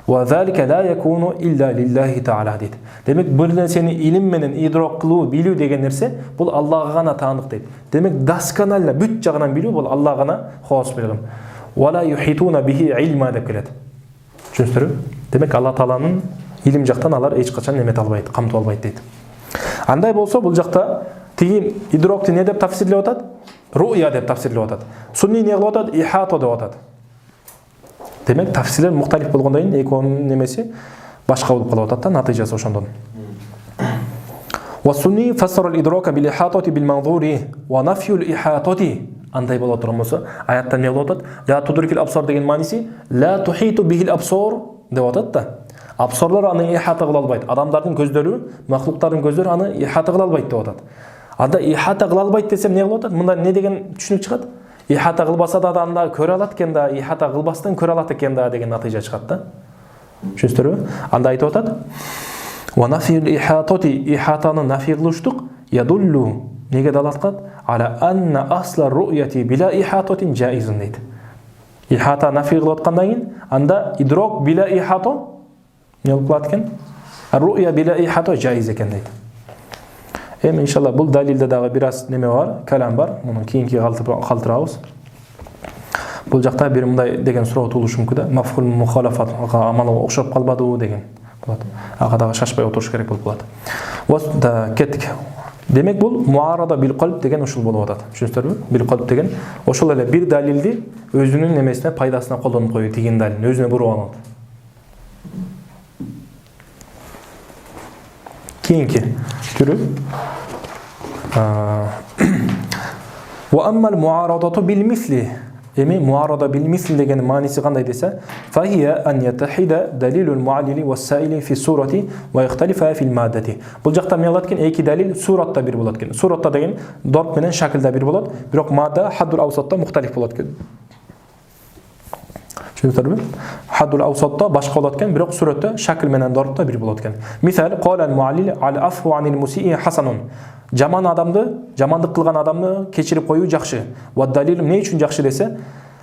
Ва залика ла якуну илля лиллахи таала дейт. Демек бул нерсени илим менен идрок кылуу, билүү деген нерсе бул Аллахга гана таандык дейт. Демек досконально бүт жагынан билүү бул Аллахга гана хос билим. Ва ла юхитуна бихи илма деп келет. Түшүндүрүп? Демек Алла тааланын илим жактан алар эч качан немете албайт, камтып албайт дейт. Андай болсо бул жакта тиги идрокты не деп тафсирлеп атат? Ру'я деп тафсирлеп атат. Сунни не кылып атат? Ихата деп атат. Демек тафсирлер мухталиф болгондон кийин экөөнүн немеси башка болуп калып атат да, натыйжасы ошондон. Ва сунни фассара ал-идрака бил ихатати бил манзури ва нафю al-ихатати. Андай болот турган болсо, аятта не болот атат? Ла тудрикил абсар деген мааниси ла тухиту бихил абсар деп атат да. Абсарлар аны ихата кыла албайт. Адамдардын көздөрү, махлуктардын көздөрү аны ихата кыла албайт деп атат. Анда ихата кыла албайт десем не болот атат? Мында не деген түшүнүк чыгат? Ихата кылбаса да анда көрө алат экен да, ихата кылбастан көрө алат экен да деген натыйжа чыгат да. Түшүндүрбү? Анда айтып атат. Ва нафил ихатати, ихатаны нафи кылыштык, ядуллу, неге далат кылат? Ала анна асла ру'яти била ихататин жаизун дейт. Ихата нафи кылып аткандан кийин анда идрок била ихата не болуп калат экен? Ру'я била ихата жаиз экен дейт. Эми иншалла бул далилде дагы бир аз неме бар, калам бар. Муну кийинки калтырабыз. Бул жакта бир мындай деген суроо туулушу мүмкүн да. Мафхул мухалафатка амалы окшоп калбадыбы деген болот. Ага дагы шашпай отуруш керек болуп калат. Вот да кеттик. Демек бул муарада бил калб деген ушул болуп атат. Түшүндүрбү? Бил калб деген ошол эле бир далилди өзүнүн немесине, пайдасына колдонуп коюу, деген далил өзүнө буруп алат. Кийинки түрү ва аммал муарадату бил мисли. Эми муарада бил мисли деген мааниси кандай десе, фахия ан ятахида далилул муаллили вас-саили фи сурати ва ихталифа фил маддати. Бул жакта эмне болот экен? Эки далил суратта бир болот экен. Суратта деген дорп менен шакилда бир болот, бирок мадда хаддул аусатта мухталиф болот экен. Түшүндүрбү? Хаддул аусатта башка болот экен, бирок суратта шакил менен дорпта бир болот экен. Мисал, кала ал-муаллил ал-афу анил муси'i хасанун. Жаман адамды, жамандык кылган адамды кечирип коюу жакшы. Ва далил эмне үчүн жакшы десе,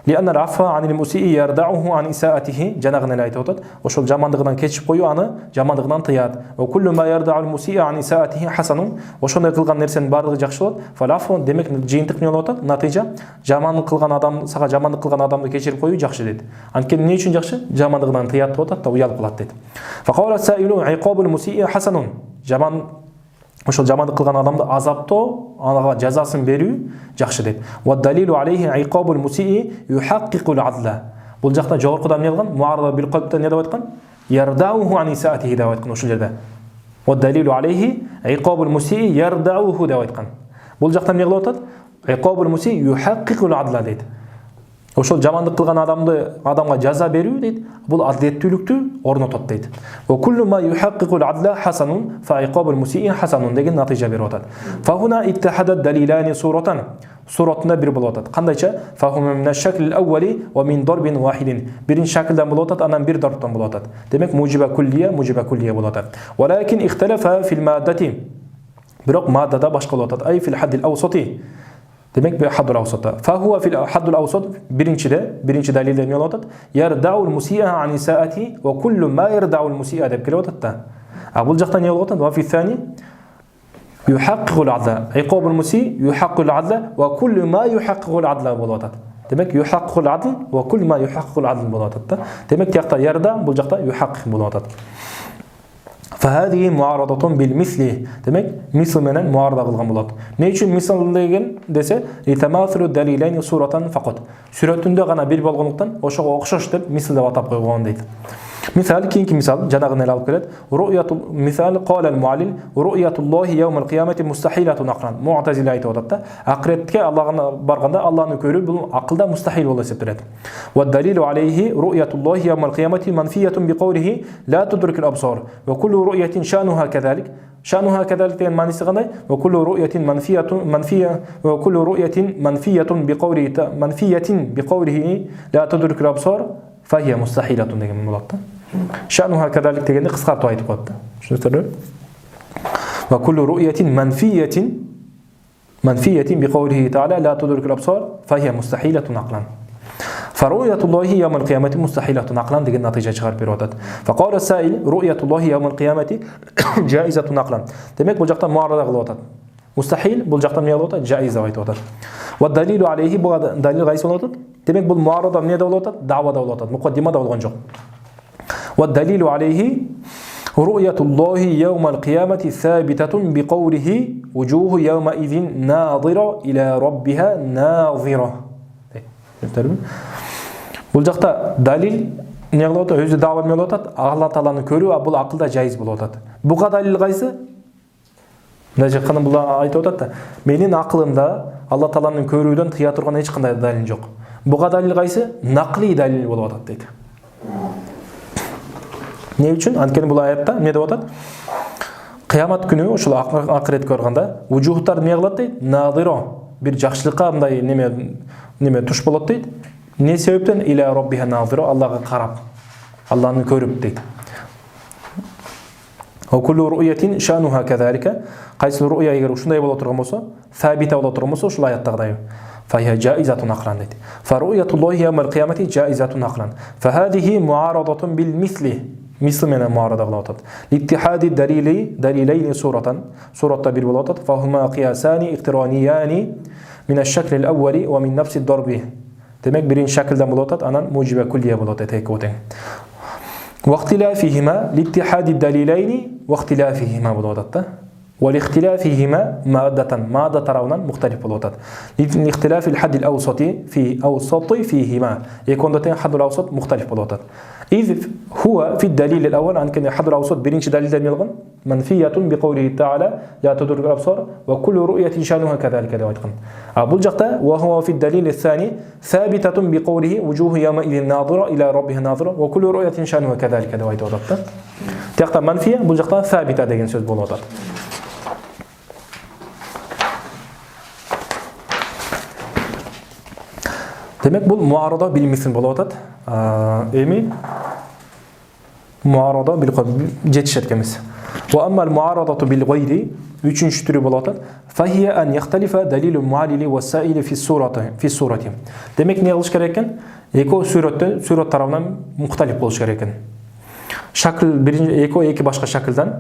лианна al-afwa anil musii yarda'uhu an isaatihi, жанагы эле айтып атат. Ошол жамандыгынан кечип коюу аны жамандыгынан тыят. Ва kullu ma yarda'u al-musii an isaatihi hasanun. Ошондой кылган нерсенин баардыгы жакшы болот. Фалафу демек жыйынтык эмне болуп атат? Натыйжа жамандык кылган адам, сага жамандык кылган адамды кечирип коюу жакшы дейт. Анткени эмне үчүн жакшы? Жамандыгынан тыят деп атат да, уялып калат дейт. Fa qala sa'ilu iqabul musii hasanun. Жаман ошол жамандык кылган адамды азаптоо, ага жазасын берүү жакшы дейт. Ва далилу алейхи иқабул мусии юхаққиқул адла. Бул жакта жогоркуда эмне кылган? Муарада бил калбта не деп айткан? Ярдауху ан исаатихи деп айткан ошол жерде. Ва далилу алейхи иқабул мусии ярдауху деп айткан. Бул жакта эмне кылып атат? Иқабул мусии юхаққиқул адла дейт. ошол жамандык кылган адамга жаза берүү дейт, бул адилеттүүлүктү орнотот дейт. Ва куллу ма юхаққиқул адла хасанун фа иқабул мусиин хасанун деген натыйжа берип атат. Фа хуна иттахадат далилани суратан. Суратында бир болуп атат. Кандайча? Фа хума мин аш-шаклил аввали ва мин дарбин вахидин. Биринчи шаклдан болуп атат, анан бир дарбтан болуп атат. Демек мужиба куллия болуп атат. Валакин ихталафа фил маддати. Бирок маддада башка болуп атат. Ай фил хаддил аусати. Демек бир хаддул аусата. Фа хуа фил хаддул аусат биринчи далилде эмне болуп атат? Ярдаул мусиа ан исаати ва куллу ма ярдаул мусиа деп келип атат да. А бул жакта эмне болуп атат? Ва фи сани юхаққиқул адла. Иқабул муси юхаққиқул адла ва куллу ма юхаққиқул адла болуп атат. Демек юхаққиқул адл ва куллу ма юхаққиқул адл болуп атат да. Демек тиякта ярда, бул жакта юхаққиқ болуп атат. فهذه معارضة بالمثل. Демек мисл менен муарада кылган болот. Не үчүн мисл деген десе, литамафилу далилайни суратан фақат. Сүрөтүндө гана бир болгондуктан ошого окшош деп мисл деп атап койгон дейт. Мисал, кийинки мисал, жанагын эле алып келет. Ру'ятул мисал qala al-mu'allil ru'yatullohi yawm al-qiyamati mustahilatun aqlan. Mu'tazila айтып атат да. Акыретке Аллага барганда Алланы көрүү бул акылда мустахил болуп эсептелет. Ва далилу алейхи ru'yatullohi yawm al-qiyamati manfiyatun biqawlihi la tudrikul absar. Ва kullu ru'yatin sha'nuha kadhalik. Sha'nuha kadhalik деген мааниси кандай? Ва kullu ru'yatin ва kullu ru'yatin manfiyatun biqawlihi la tudrikul absar fa hiya mustahilatun деген болот да. Ша'нуха кадалик дегенде кыскартып айтып коет да. Түшүнүктүрбү? Ва куллу ру'ятин манфиятин биқаулихи та'ала ла тудрикул абсар фа хия мустахилатун aqlan. Фа ру'ятуллохи яумал қиямати мустахилатун aqlan деген натыйжа чыгарып берип атат. Фа қала саил ру'ятуллохи яумал қиямати жаизатун aqlan. Демек бул жакта муарада кылып атат. Мустахил бул жакта эмне болуп атат? Жаиз деп айтып атат. Ва далилу алейхи бул далил кайсы болуп атат? Демек бул муарада эмне болуп атат? Давада болуп атат. Мукаддимада болгон жок. والدليل عليه رؤية الله يوم القيامة ثابتة بقوله وجوه يومئذ ناظرة إلى ربها ناظرة. Бул жакта далил эмне кылып атат? Өзү дава эмне болуп атат? Алла Тааланы көрүү, бул акылда жайыз болуп атат. Буга далил кайсы? Мына жакканы бул айтып атат да. Менин акылымда Алла Тааланы көрүүдөн тыя турган эч кандай далил жок. Буга далил кайсы? Накли далил болуп атат дейт. Не үчүн? Анткени бул аятта эмне деп атат? Кыямат күнү ошол акыретке барганда вужухтар эмне кылат дейт? Надиро, бир жакшылыкка мындай неме туш болот дейт. Не себептен? Иля роббиха надиро, Аллага карап, Алланы көрүп дейт. Ва куллу ру'ятин ша'нуха кадалика. Кайсы ру'я эгер ушундай боло турган болсо, сабита боло турган болсо, ушул аяттагыдай. فهي جائزة نقلا. فرؤية الله يوم القيامة جائزة نقلا. فهذه معارضة بالمثل. مثل من المعارضة غلطت. لاتحاد دليلين صورة بير غلطت. فهما قياسان اقترانيان من الشكل الأول ومن نفس الضرب. demek birinci şekilden غلطت. أنا موجبة كلية غلطت هيك وتين. واختلافهما لاتحاد الدليلين واختلافهما غلطت. والاختلافهما مادة ترون مختلف بلوتات. لاختلاف الحد الأوسط فيهما يكون ده حد الأوسط مختلف بلوتات. إذ هو في الدليل الأول عن كان حد الأوسط برينش دليل يلغن منفية بقوله تعالى لا تدرك الأبصار وكل رؤية شانها كذلك دواتقن. أبو الجقة وهو في الدليل الثاني ثابتة بقوله وجوه يومئذ ناظرة إلى ربها ناظرة وكل رؤية شانها كذلك دواتقن. تيقتا منفية أبو الجقة ثابتة دين سوز بلوتات. Demek bu muarada bil misl bolуп атат. Эми muarada bil жетишет эмес. Wa amma al muaradatu bil ghayri üçüncü türü bolуп атат. Fa hiya an yaxtalifa dalilul muallili was sa'ili fi surati. Demek ne kılış керек экен? Сүрөт тарабынан мухталиф болуш керек экен. Шакыл эки башка шакылдан,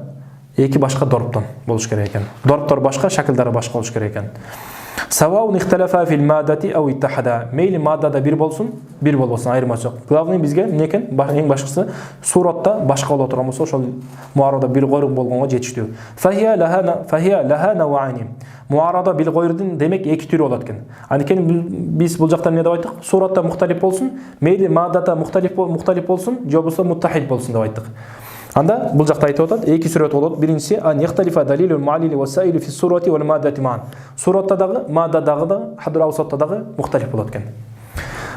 эки башка дорптон болуш керек экен. Дорптор башка, шакылдары башка болуш керек экен. Саваун ихталафа фил маддати ау иттахада. Мейли маддада бир болсун, бир болбосун, айырмасы жок. Главный бизге эмне экен? Эң башкысы суратта башка боло турган болсо, ошол муарада бир койрук болгонго жетиштүү. Фахия лаха навани. Муарада бил гойрдун демек эки түрү болот экен. Анткени биз бул жакта эмне деп айттык? Суратта мухталиф болсун, мейли маддада мухталиф болсун, же болбосо муттахид болсун деп айттык. Анда бул жакта айтып атат, эки сүрөт болот. Биринчиси ан яхталифа далилул муаллили ва саили фи сурати вал маддати ман. Суратта дагы, маддадагы да, хадр аусатта дагы мухталиф болот экен.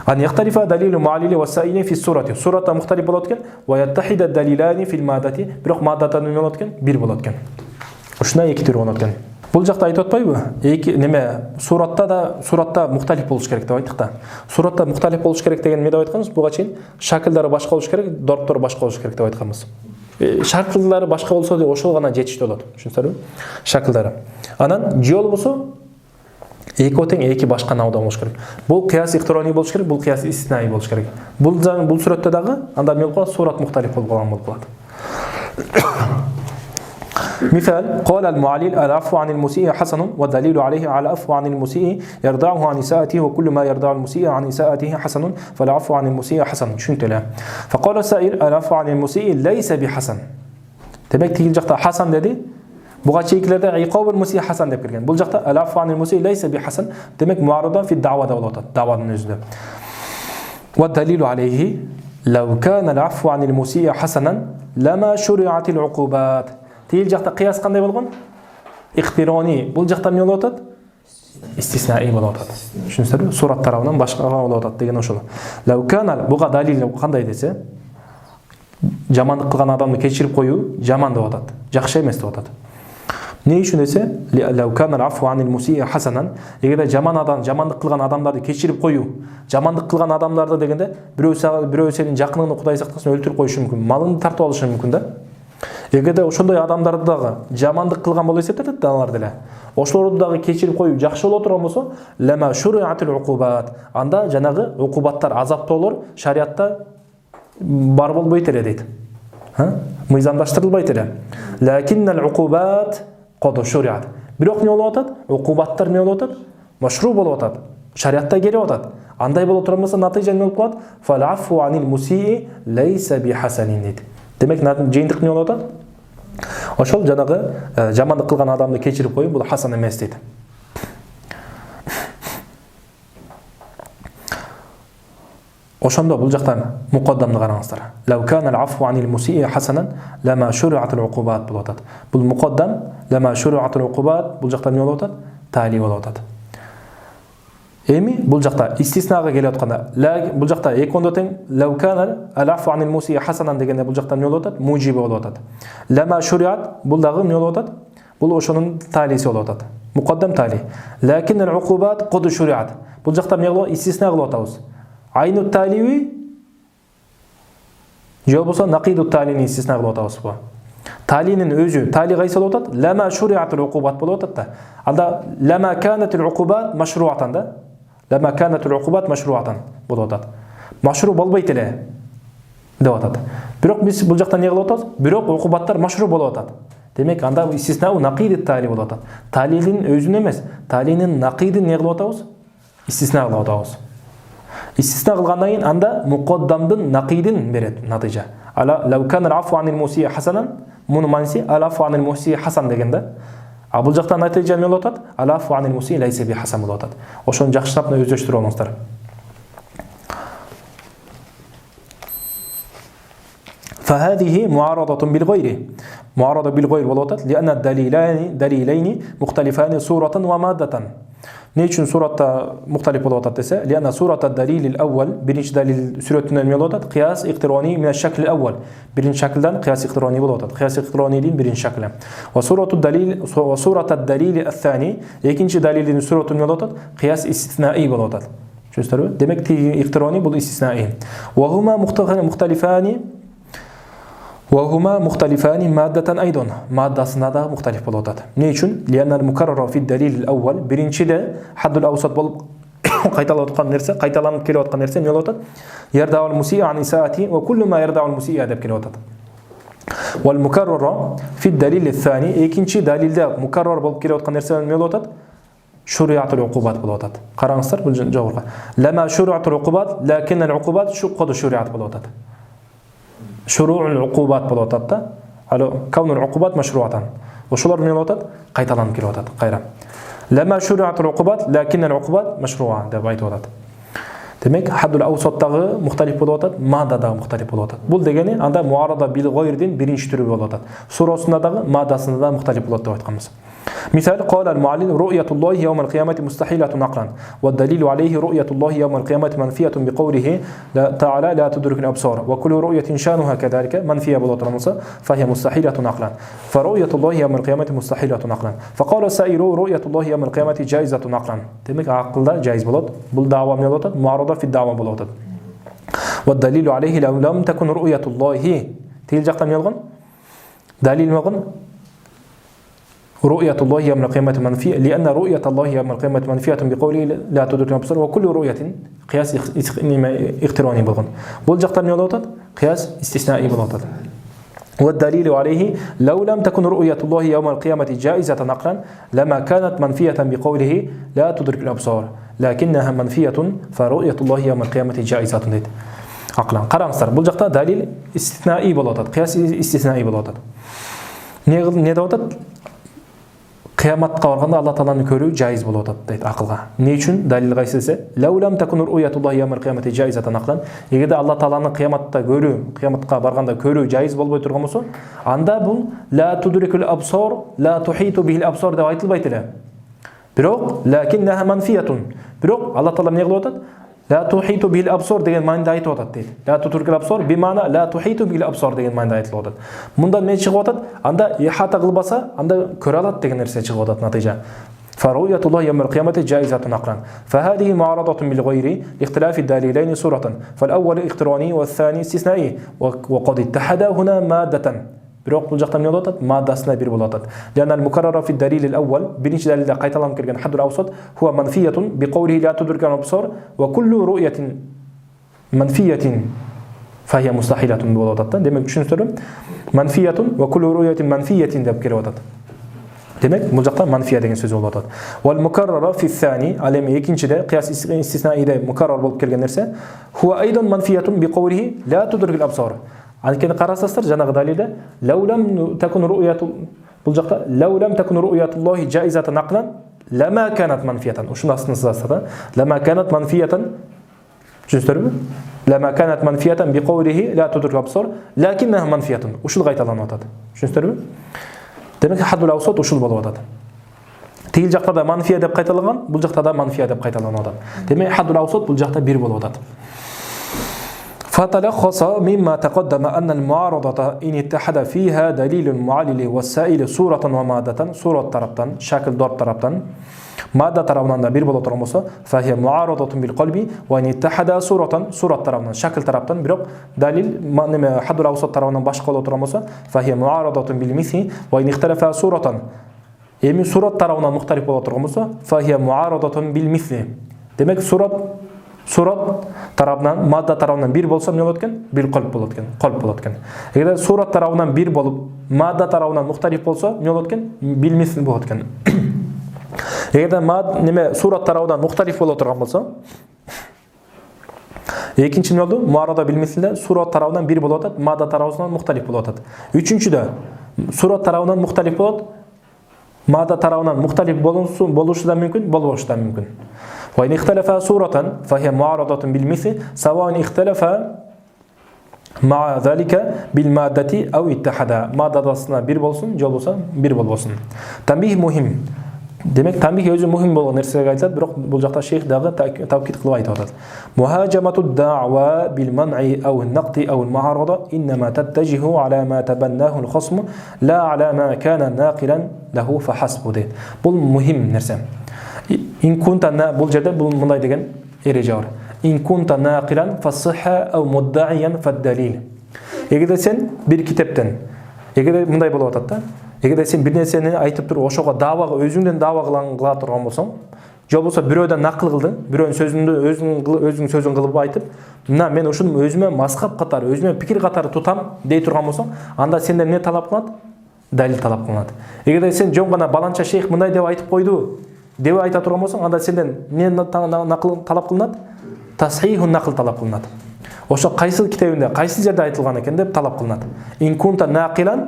أن يختلف دليل المعلل والسائل في الصورة. صورة مختلف بولот экен. ويتحد الدليلان في المادة. بيروق مادة не болот экен? Бир болот экен. Ушуна эки түрү болот экен. Бул жакта айтып атпайбы? Эки неме суратта мухталиф болуш керек деп айттык да. Суратта мухталиф болуш керек деген эмне деп айтканбыз? Буга чейин шакылдары башка болуш керек, дорбтору башка болуш керек деп айтканбыз. Шакылдары башка болсо деп ошол гана жетиштүү болот. Түшүнсүңөрбү? Шакылдары. Анан же болбосо эки тең эки башка науда болуш керек. Бул кыяс ихтироний болуш керек, бул кыяс истинаи болуш керек. Бул сүрөттө дагы анда эмне болуп калат? Сурат мухталиф болуп калат. مثال قال المعلل العفو عن المسيء حسن والدليل عليه على العفو عن المسيء يرضعه عن إساءته وكل ما يرضع المسيء عن إساءته حسن فالعفو عن المسيء حسن. فقال السائل العفو عن المسيء ليس بحسن. Demek ki jaqta hasan dedi. Buga çeykilerde iqabul musii hasan deb kirgen. Bul jaqta al-afu anil musii laysa bi hasan. Demek muarada fi da'vada bolot. Da'vanın özüdө. Ve dalilu alayhi law kana al-afu anil musii hasanan lama shuri'at al-uqubat. Тийл жакта кыяс кандай болгон? Ихтироний. Бул жакта эмне болуп атат? Истиснаи болуп атат. Түшүнүңүздөрбү? Сурат тарабынан башкага болуп атат деген ошол. Лаукана буга далил кандай десе, жамандык кылган адамды кечирип коюу жаман деп атат. Жакшы эмес деп атат. Эмне үчүн десе, лаукана al-afu anil musii hasanan, эгерде жамандык кылган адамдарды кечирип коюу, жамандык кылган адамдарды дегенде бирөө сенин жакыныңды Кудай сактасын өлтүрүп коюшу мүмкүн, малыңды тартып алышы мүмкүн да. Эгерде ошондой адамдарды дагы жамандык кылган болуп эсептелет да алар деле. Ошолорду дагы кечирип коюу жакшы боло турган болсо, лама шуриатул уқубат. Анда жанагы уқубаттар, азаптоолор шариатта бар болбойт эле дейт. Мыйзамдаштырылбайт эле. Лакиннал уқубат код шуриат. Бирок эмне болуп атат? Уқубаттар эмне болуп атат? Машру болуп атат. Шариатта келип атат. Андай боло турган болсо натыйжа эмне болуп калат? Фалафу анил мусии лейса бихасанин дейт. Демек жыйынтык эмне болуп атат? Ошол жанагы жамандык кылган адамды кечирип коюу бул хасан эмес дейт. Ошондо бул жактан мукаддамды караңыздар. Лау кана al-afu anil musii hasanan lama shuri'at al-uqubat болуп атат. Бул мукаддам lama shuri'at al-uqubat бул жакта эмне болуп атат? Тали болуп атат. Эми бул жакта истиснага келип атканда, бул жакта экондо тең лау кана al-afu anil musii hasanan дегенде бул жакта эмне болуп атат? Мужиби болуп атат. Lama shuri'at бул дагы эмне болуп атат? Бул ошонун талиси болуп атат. Мукаддам тали. Лакин al-uqubat qad shuri'at. Бул жакта эмне кылып истисна кылып атабыз? Айну таливи же болбосо нақиду талини истисна кылып атабыз бу. Талинин өзү, тали кайсы болуп атат? Лама шуриатул уқубат болуп атат да. Анда лама канатул уқубат машруатан да. Лама канатул уқубат машруатан болуп атат. Машру болбойт эле деп атат. Бирок биз бул жакта эмне кылып атабыз? Бирок уқубаттар машру болуп атат. Демек анда истисна нақиду тали болуп атат. Талинин өзүн эмес, талинин нақидин эмне кылып атабыз? Истисна кылып атабыз. Истисна кылгандан кийин анда мукаддамдын нақидин берет натыйжа. Ала лау кана al-afu anil musii hasanan муну маниси al-afu anil musii hasan дегенде. А бул жакта натыйжа эмне болуп атат? Al-afu anil musii laysa bi hasan болуп атат. Ошону жакшылап өздөштүрүп алыңыздар. فهذه معارضة بالغير. معارضة بالغير болуп атат. لأن الدليلين مختلفان صورة ومادة. Ne için suratta muhtalif болуп атат dese? لأن سورة الدليل الأول birinci dalil сүрөтүнөн эмне болуп атат? Qiyas iqtironi min ash-shakl al-awwal. Birinci şakilden qiyas iqtironi болуп атат. Qiyas iqtironinin birinci şakli. Ve surat ad-dalil al-thani ikinci dalilin сүрөтү эмне болуп атат? Qiyas istisnai болуп атат. Түшүндүрбү? Демек iqtironi бул istisnai. Wa huma mukhtalifani وهما مختلفان مادة أيضا مادة да مختلف болуп атат. Не үчүн? لأن المكرر في الدليل الأول биринчиде حد الأوسط болуп кайталанып аткан нерсе, кайталанып келип аткан нерсе эмне болуп атат? يرضع المسيء عن إساءته وكل ما يرضع المسيء деп келип атат. والمكرر في الدليل الثاني экинчи далилде мукаррар болуп келип аткан нерсе эмне болуп атат? شريعة العقوبات болуп атат. Караңыздар бул жогорку. لما شرعت العقوبات لكن العقوبات قد شرعت болуп атат. شروع العقوبات болуп атат да. Ало каунул уқубат машруатан. Ошолор эмне болуп атат? Кайталанып келип атат. Кайра. Лама шуриатул уқубат, лакин ал уқубат машруа деп айтып атат. Демек хаддул аусаттагы мухталиф болуп атат, мада дагы мухталиф болуп атат. Бул дегени анда муарада бил гойрдин биринчи түрү болуп атат. Сурасында дагы, мадасында дагы мухталиф болот деп айтканбыз. مثال قال المعلم رؤية الله يوم القيامة مستحيلة عقلا والدليل عليه رؤية الله يوم القيامة منفية بقوله تعالى لا تدرك الأبصار وكل رؤية شانها كذلك منفية بلوترمسا فهي مستحيلة عقلا فرؤية الله يوم القيامة مستحيلة عقلا فقال السائل رؤية الله يوم القيامة جائزة عقلا demek عقلda جائز بلوت بل دعوة من بلوت معارضة في الدعوة بلوت والدليل عليه لو لم تكن رؤية الله تيل جاقتا يلغن دليل مغن رؤية الله يوم القيامة منفية لأن رؤية الله يوم القيامة منفية بقوله لا تدرك الأبصار وكل رؤية قياس اقتراني بلغن بول جاقتا يلغن قياس استثنائي بلغن والدليل عليه لو لم تكن رؤية الله يوم القيامة جائزة نقلا لما كانت منفية بقوله لا تدرك الأبصار لكنها منفية فرؤية الله يوم القيامة جائزة عقلا قرаңыздар бұл жақта دليل استثنائي болады قياس استثنائي болады не деп атат қияматқа барғанда алла тағаланы көру жайыз болып атат дейді ақылға не үшін дәлел қайсы десе ләу лам такун ру'ятуллахи яумал қиямати жайзатан ақлан егерде алла тағаланы қияматта көру қияматқа барғанда көру жайыз болбой тұрған болса анда бұл ла тудрикул абсар ла тухиту бихил абсар деп айтылбайды эле бирок лакиннаха манфиятун бирок алла тағала не кылып атат لا تحيط به الأبصار деген мағынада айтып атат дейді. لا تدرك الأبصار بمعنى لا تحيط به الأبصار деген мағынада айтылып атат. Мындан не шығып атат? Анда ихата кылбаса, анда көрө алат деген нерсе шығып атат натыйжа. فرؤية الله يوم القيامة جائزة عقلا فهذه معارضة بالغير لاختلاف الدليلين صورة فالأول اقتراني والثاني استثنائي وقد اتحدا هنا مادة бирок бул жакта эмне болуп атат маддасына бир болуп атат لأن المكرر في الدليل الأول биринчи далилде кайталанып келген حد الأوسط هو منفية بقوله لا تدرك الأبصار وكل رؤية منفية فهي مستحيلة болуп атат демек түшүнүктүрбү منفية وكل رؤية منفية деп келип атат демек бул жакта منفية деген сөз болуп атат والمكرر في الثاني ал эми экинчиде кыяс истиснаиде مكرر болуп келген нерсе هو أيضا منفية بقوله لا تدرك الأبصار анткени карасаңыздар жанагы далилде лаулам такун ру'яту бул жакта лаулам такун ру'ятуллахи жаизатан аклан лама канат манфиятан ушуну астына лама канат манфиятан түшүнүңүздөрбү лама канат манфиятан биқаулихи ла тудрик абсар лакиннаха манфиятан ушул кайталанып атат түшүнүңүздөрбү демек хаддул аусат ушул болуп атат тигил жакта да манфия деп кайталанган бул жакта да манфия деп кайталанып атат демек хаддул аусат бул жакта бир болуп атат فتلخص مما تقدم أن المعارضة إن اتحد فيها دليل المعلل والسائل صورة ومادة صورة طرفتان شكل ضرب طرفتان مادة طرفынан бир боло турган болсо فهي معارضة بالقلب وإن اتحد صورة طرفынан شكل طرفتان бирок دليل неме حد الأوسط طرفынан башка боло турган болсо فهي معارضة بالمثل وإن اختلف صورة эми сурат тарабынан мухталиф боло турган болсо فهي معارضة بالمثل демек сурат тарабынан мадда тарабынан бир болсо эмне болот экен бир калп болот экен эгерде сурат тарабынан бир болуп мадда тарабынан мухталиф болсо эмне болот экен бил мисл болот экен эгерде неме сурат тарабынан мухталиф боло турган болсо экинчи эмне болду муарада бил мислде сурат тарабынан бир болуп атат мадда тарабынан мухталиф болуп атат үчүнчүдө сурат тарабынан мухталиф болот мадда тарабынан мухталиф болушу да мүмкүн болбошу да мүмкүн وإن اختلف صورة فهي معارضة بالمثل سواء اختلف مع ذلك بالمادة أو اتحدا ماددасына бир болсун же болбосо бир болбосун тамбих мухим демек тамбих өзү мухим болгон нерсеге айтат бирок бул жакта шейх дагы тавкид кылып айтып атат мухажамату да'ва бил ман'i أو النقد أو المعارضة إنما تتجه على ما تبناه الخصم لا على ما كان ناقلا له فحسب дейт бул мухим нерсе إن كنت بول جدا بول مناي دين إرجار إن كنت ناقلا فالصحة أو مدعيا فالدليل يجد سن بير كتابتن يجد مناي بول واتتا يجد سن بير نسين أيتب تر وشوقا دعوة özünden دعوة قلان turgan bolsоң же болбосо бирөөдөн накыл кылдың бирөөнүн сөзүндө өзүңүн сөзүн кылып айтып мына мен ушуну өзүмө маскап катары өзүмө пикир катары тутам дей турган болсоң анда сенден эмне талап кылынат далил талап кылынат эгерде сен жөн гана баланча шейх мындай деп айтып койду деп айта турган болсоң анда сенден эмне накыл талап кылынат тасхихун накыл талап кылынат ошо кайсы китебинде кайсы жерде айтылган экен деп талап кылынат инкунта нақилан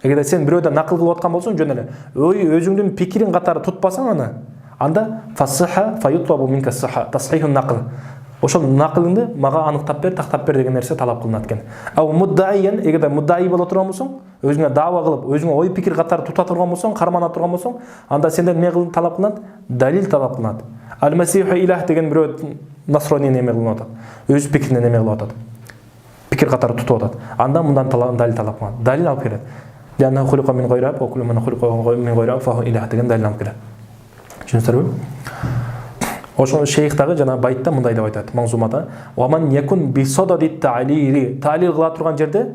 эгерде сен бирөөдөн накыл кылып аткан болсоң жөн эле өзүңдүн пикирин катары тутпасаң анда фасыха фаютлабу минка саха тасхихун накыл ошол накылыңды мага аныктап бер, тактап бер деген нерсе талап кылынат экен. Ау муддаиен, эгерде муддаи боло турган болсоң, өзүңө дава кылып, өзүңө ой пикир катары тута турган болсоң, кармана турган болсоң, анда сенден эмне талап кылынат? Далил талап кылынат. Ал-Масиху илах деген бирөө насрони неме кылып атат. Өз пикирине неме кылып атат. Пикир катары тутуп атат. Анда мындан далил талап кылат. Далил алып келет. Жанна хулука мин гайраб, ва куллу ман хулука мин гайраб фа илах деген далил алып келет. Түшүнүсүңөрбү? Ошол шейх дагы жана байтта мындай деп айтат маңзумада: "Ва ман якун би сададит ta'lili", ta'lil кыла турган жерде,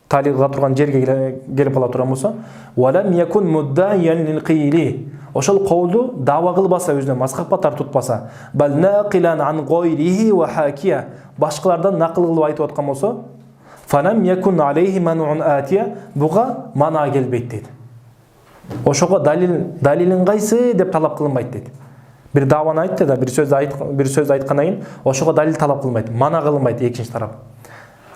ta'lil кыла турган жерге келип кала турган болсо, "Ва лам якун муддаиyan lil qili", ошол коулду дава кылбаса, өзүнө мазхабка тартпаса, "Бал нaqиlan an ghayrihi wa hakiya", башкалардан накыл кылып айтып аткан болсо, "Фалам якун alayhi man'un atiya", буга мана келбейт дейт. Ошого далилин кайсы деп талап кылынбайт дейт. Бир даваны айтты да, бир сөз айткандан кийин ошого далил талап кылынбайт, мана кылынбайт экинчи тарап.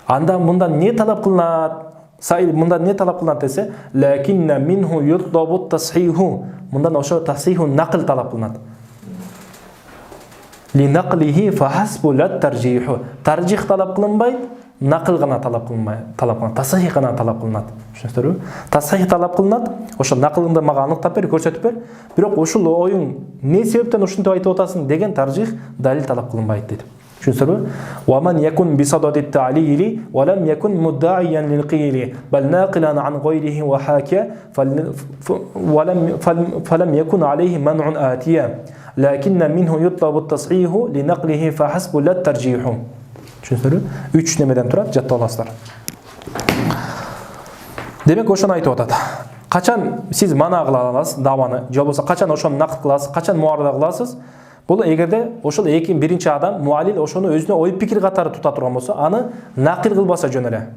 Анда мындан не талап кылынат? Сайыл мындан не талап кылынат десе, "Лакинна минху ютлабу тасхиху", мындан ошо тасхиху накыл талап кылынат. Ли нақлихи фа хасбу лат таржиху, таржих талап кылынбайт, накыл гана талап кылынат, тасхих гана талап кылынат. Түшүнүңүздөрбү? Тасхих талап кылынат, ошо накылыңды мага аныктап бер, көрсөтүп бер. Бирок ушул оюң не себептен ушинтип айтып атасың деген таржих, далил талап кылынбайт дейт. Түшүнүңүздөрбү? Ва ман якун би сададит ta'lili ва лам якун муддаиyan lil qili бал naqilan an ghayrihi wa hakiya فلم يكن عليه منع آتيا لكن منه يطلب التصحيح لنقله فحسب لا الترجيح. Түшүнүңүздөрбү? 3 немеден турат, жаттап аласыздар. Демек ошону айтып атат. Качан сиз мана кыла аласыз даваны, же болбосо качан ошону накыт кыласыз, качан муарада кыласыз? Бул эгерде ошол биринчи адам муалил ошону өзүнө ой пикир катары тута турган болсо, аны накыл кылбаса жөн эле.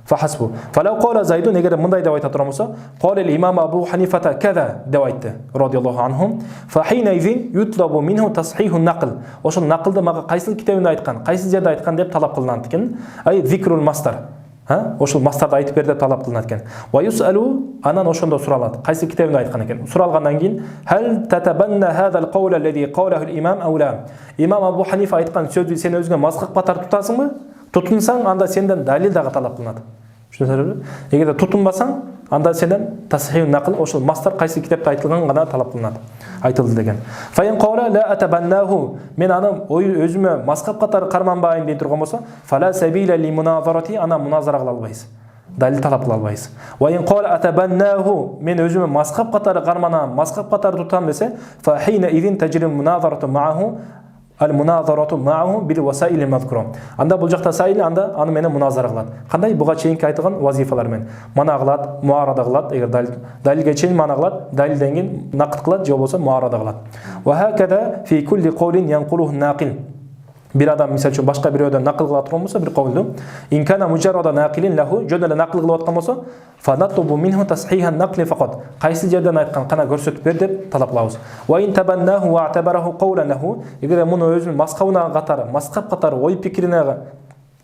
Фахасбу. Фалау кала Зайдун, эгерде мындай деп айта турган болсо, "Кала имам Абу Ханифата каза" деп айтты, радияллаху анхум. Фахина изин ютлабу минху тасхиху нақл. Ошол накылды мага кайсы китебинде айткан, кайсы жерде айткан деп талап кылынат экен. Ай зикрул мастар. Ошол мастарды айтып бер деп талап кылынат экен. Ва юсалу, анан ошондо суралат. Кайсы китебинде айткан экен? Суралгандан кийин, "Хал татабанна хадал каула аллади калаху al-имам ау ла?" Имам Абу Ханифа айткан сөздү сен өзүңө мазхабка тартып тутасыңбы? Тутунсаң, анда сенден далил дагы талап кылынат. Түшүнүңүздөрбү? Эгерде тутунбасаң, анда сенден тасхих накыл, ошол мастар кайсы китепте айтылган гана талап кылынат. Айтылды деген. Фаин кала ла атабаннаху, мен аны өзүмө мазхаб катары карманбайын дей турган болсо, фала сабила ли муназарати, ана муназара кыла албайсыз. Далил талап кыла албайсыз. Ва ин кала атабаннаху, мен өзүмө мазхаб катары карманам, мазхаб катары тутам десе, фа хина идин таджри муназарату мааху al-munazaratu ma'ahu bil wasail al-madhkura. Анда бул жакта сайыл, анда аны менен муназара кылат. Кандай? Буга чейинки айтылган вазифалар менен. Мана кылат, муарада кылат, эгер далилге чейин мана кылат, далилден кийин накыт кылат, же болбосо муарада кылат. Ва хакада фи кулли qawlin yanquluhu naqil. Bir adam misal üçün başka bir öden nakıl kıla turgan bolsa bir kavuldu. İn kana mujarrada naqilin lahu, jön ele nakıl kılıp atkan bolsa, fa natlubu minhu tashihan naqli faqat. Qaysı жерден айткан кана көрсөтүп бер деп талап кылабыз. Wa in tabannahu wa i'tabarahu qawlan lahu, эгер муну өзүнүн мазхабына катары, мазхаб катары ой пикирине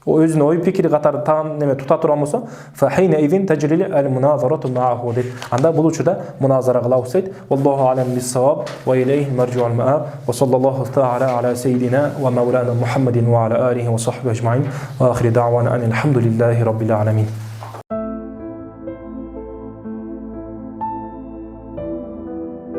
өзүнүн ой пикири катары таан неме тута турган болсо, fa hina idin tajri al-munazaratu ma'ahu деп. Анда бул учурда муназара кылабыз дейт. Wallahu a'lam bis-sawab wa ilayhi marji'ul ma'ab. Wa sallallahu ta'ala ala sayyidina wa maulana Muhammadin wa ala alihi wa sahbihi ajma'in. Wa akhir da'wana anil hamdulillahi rabbil alamin.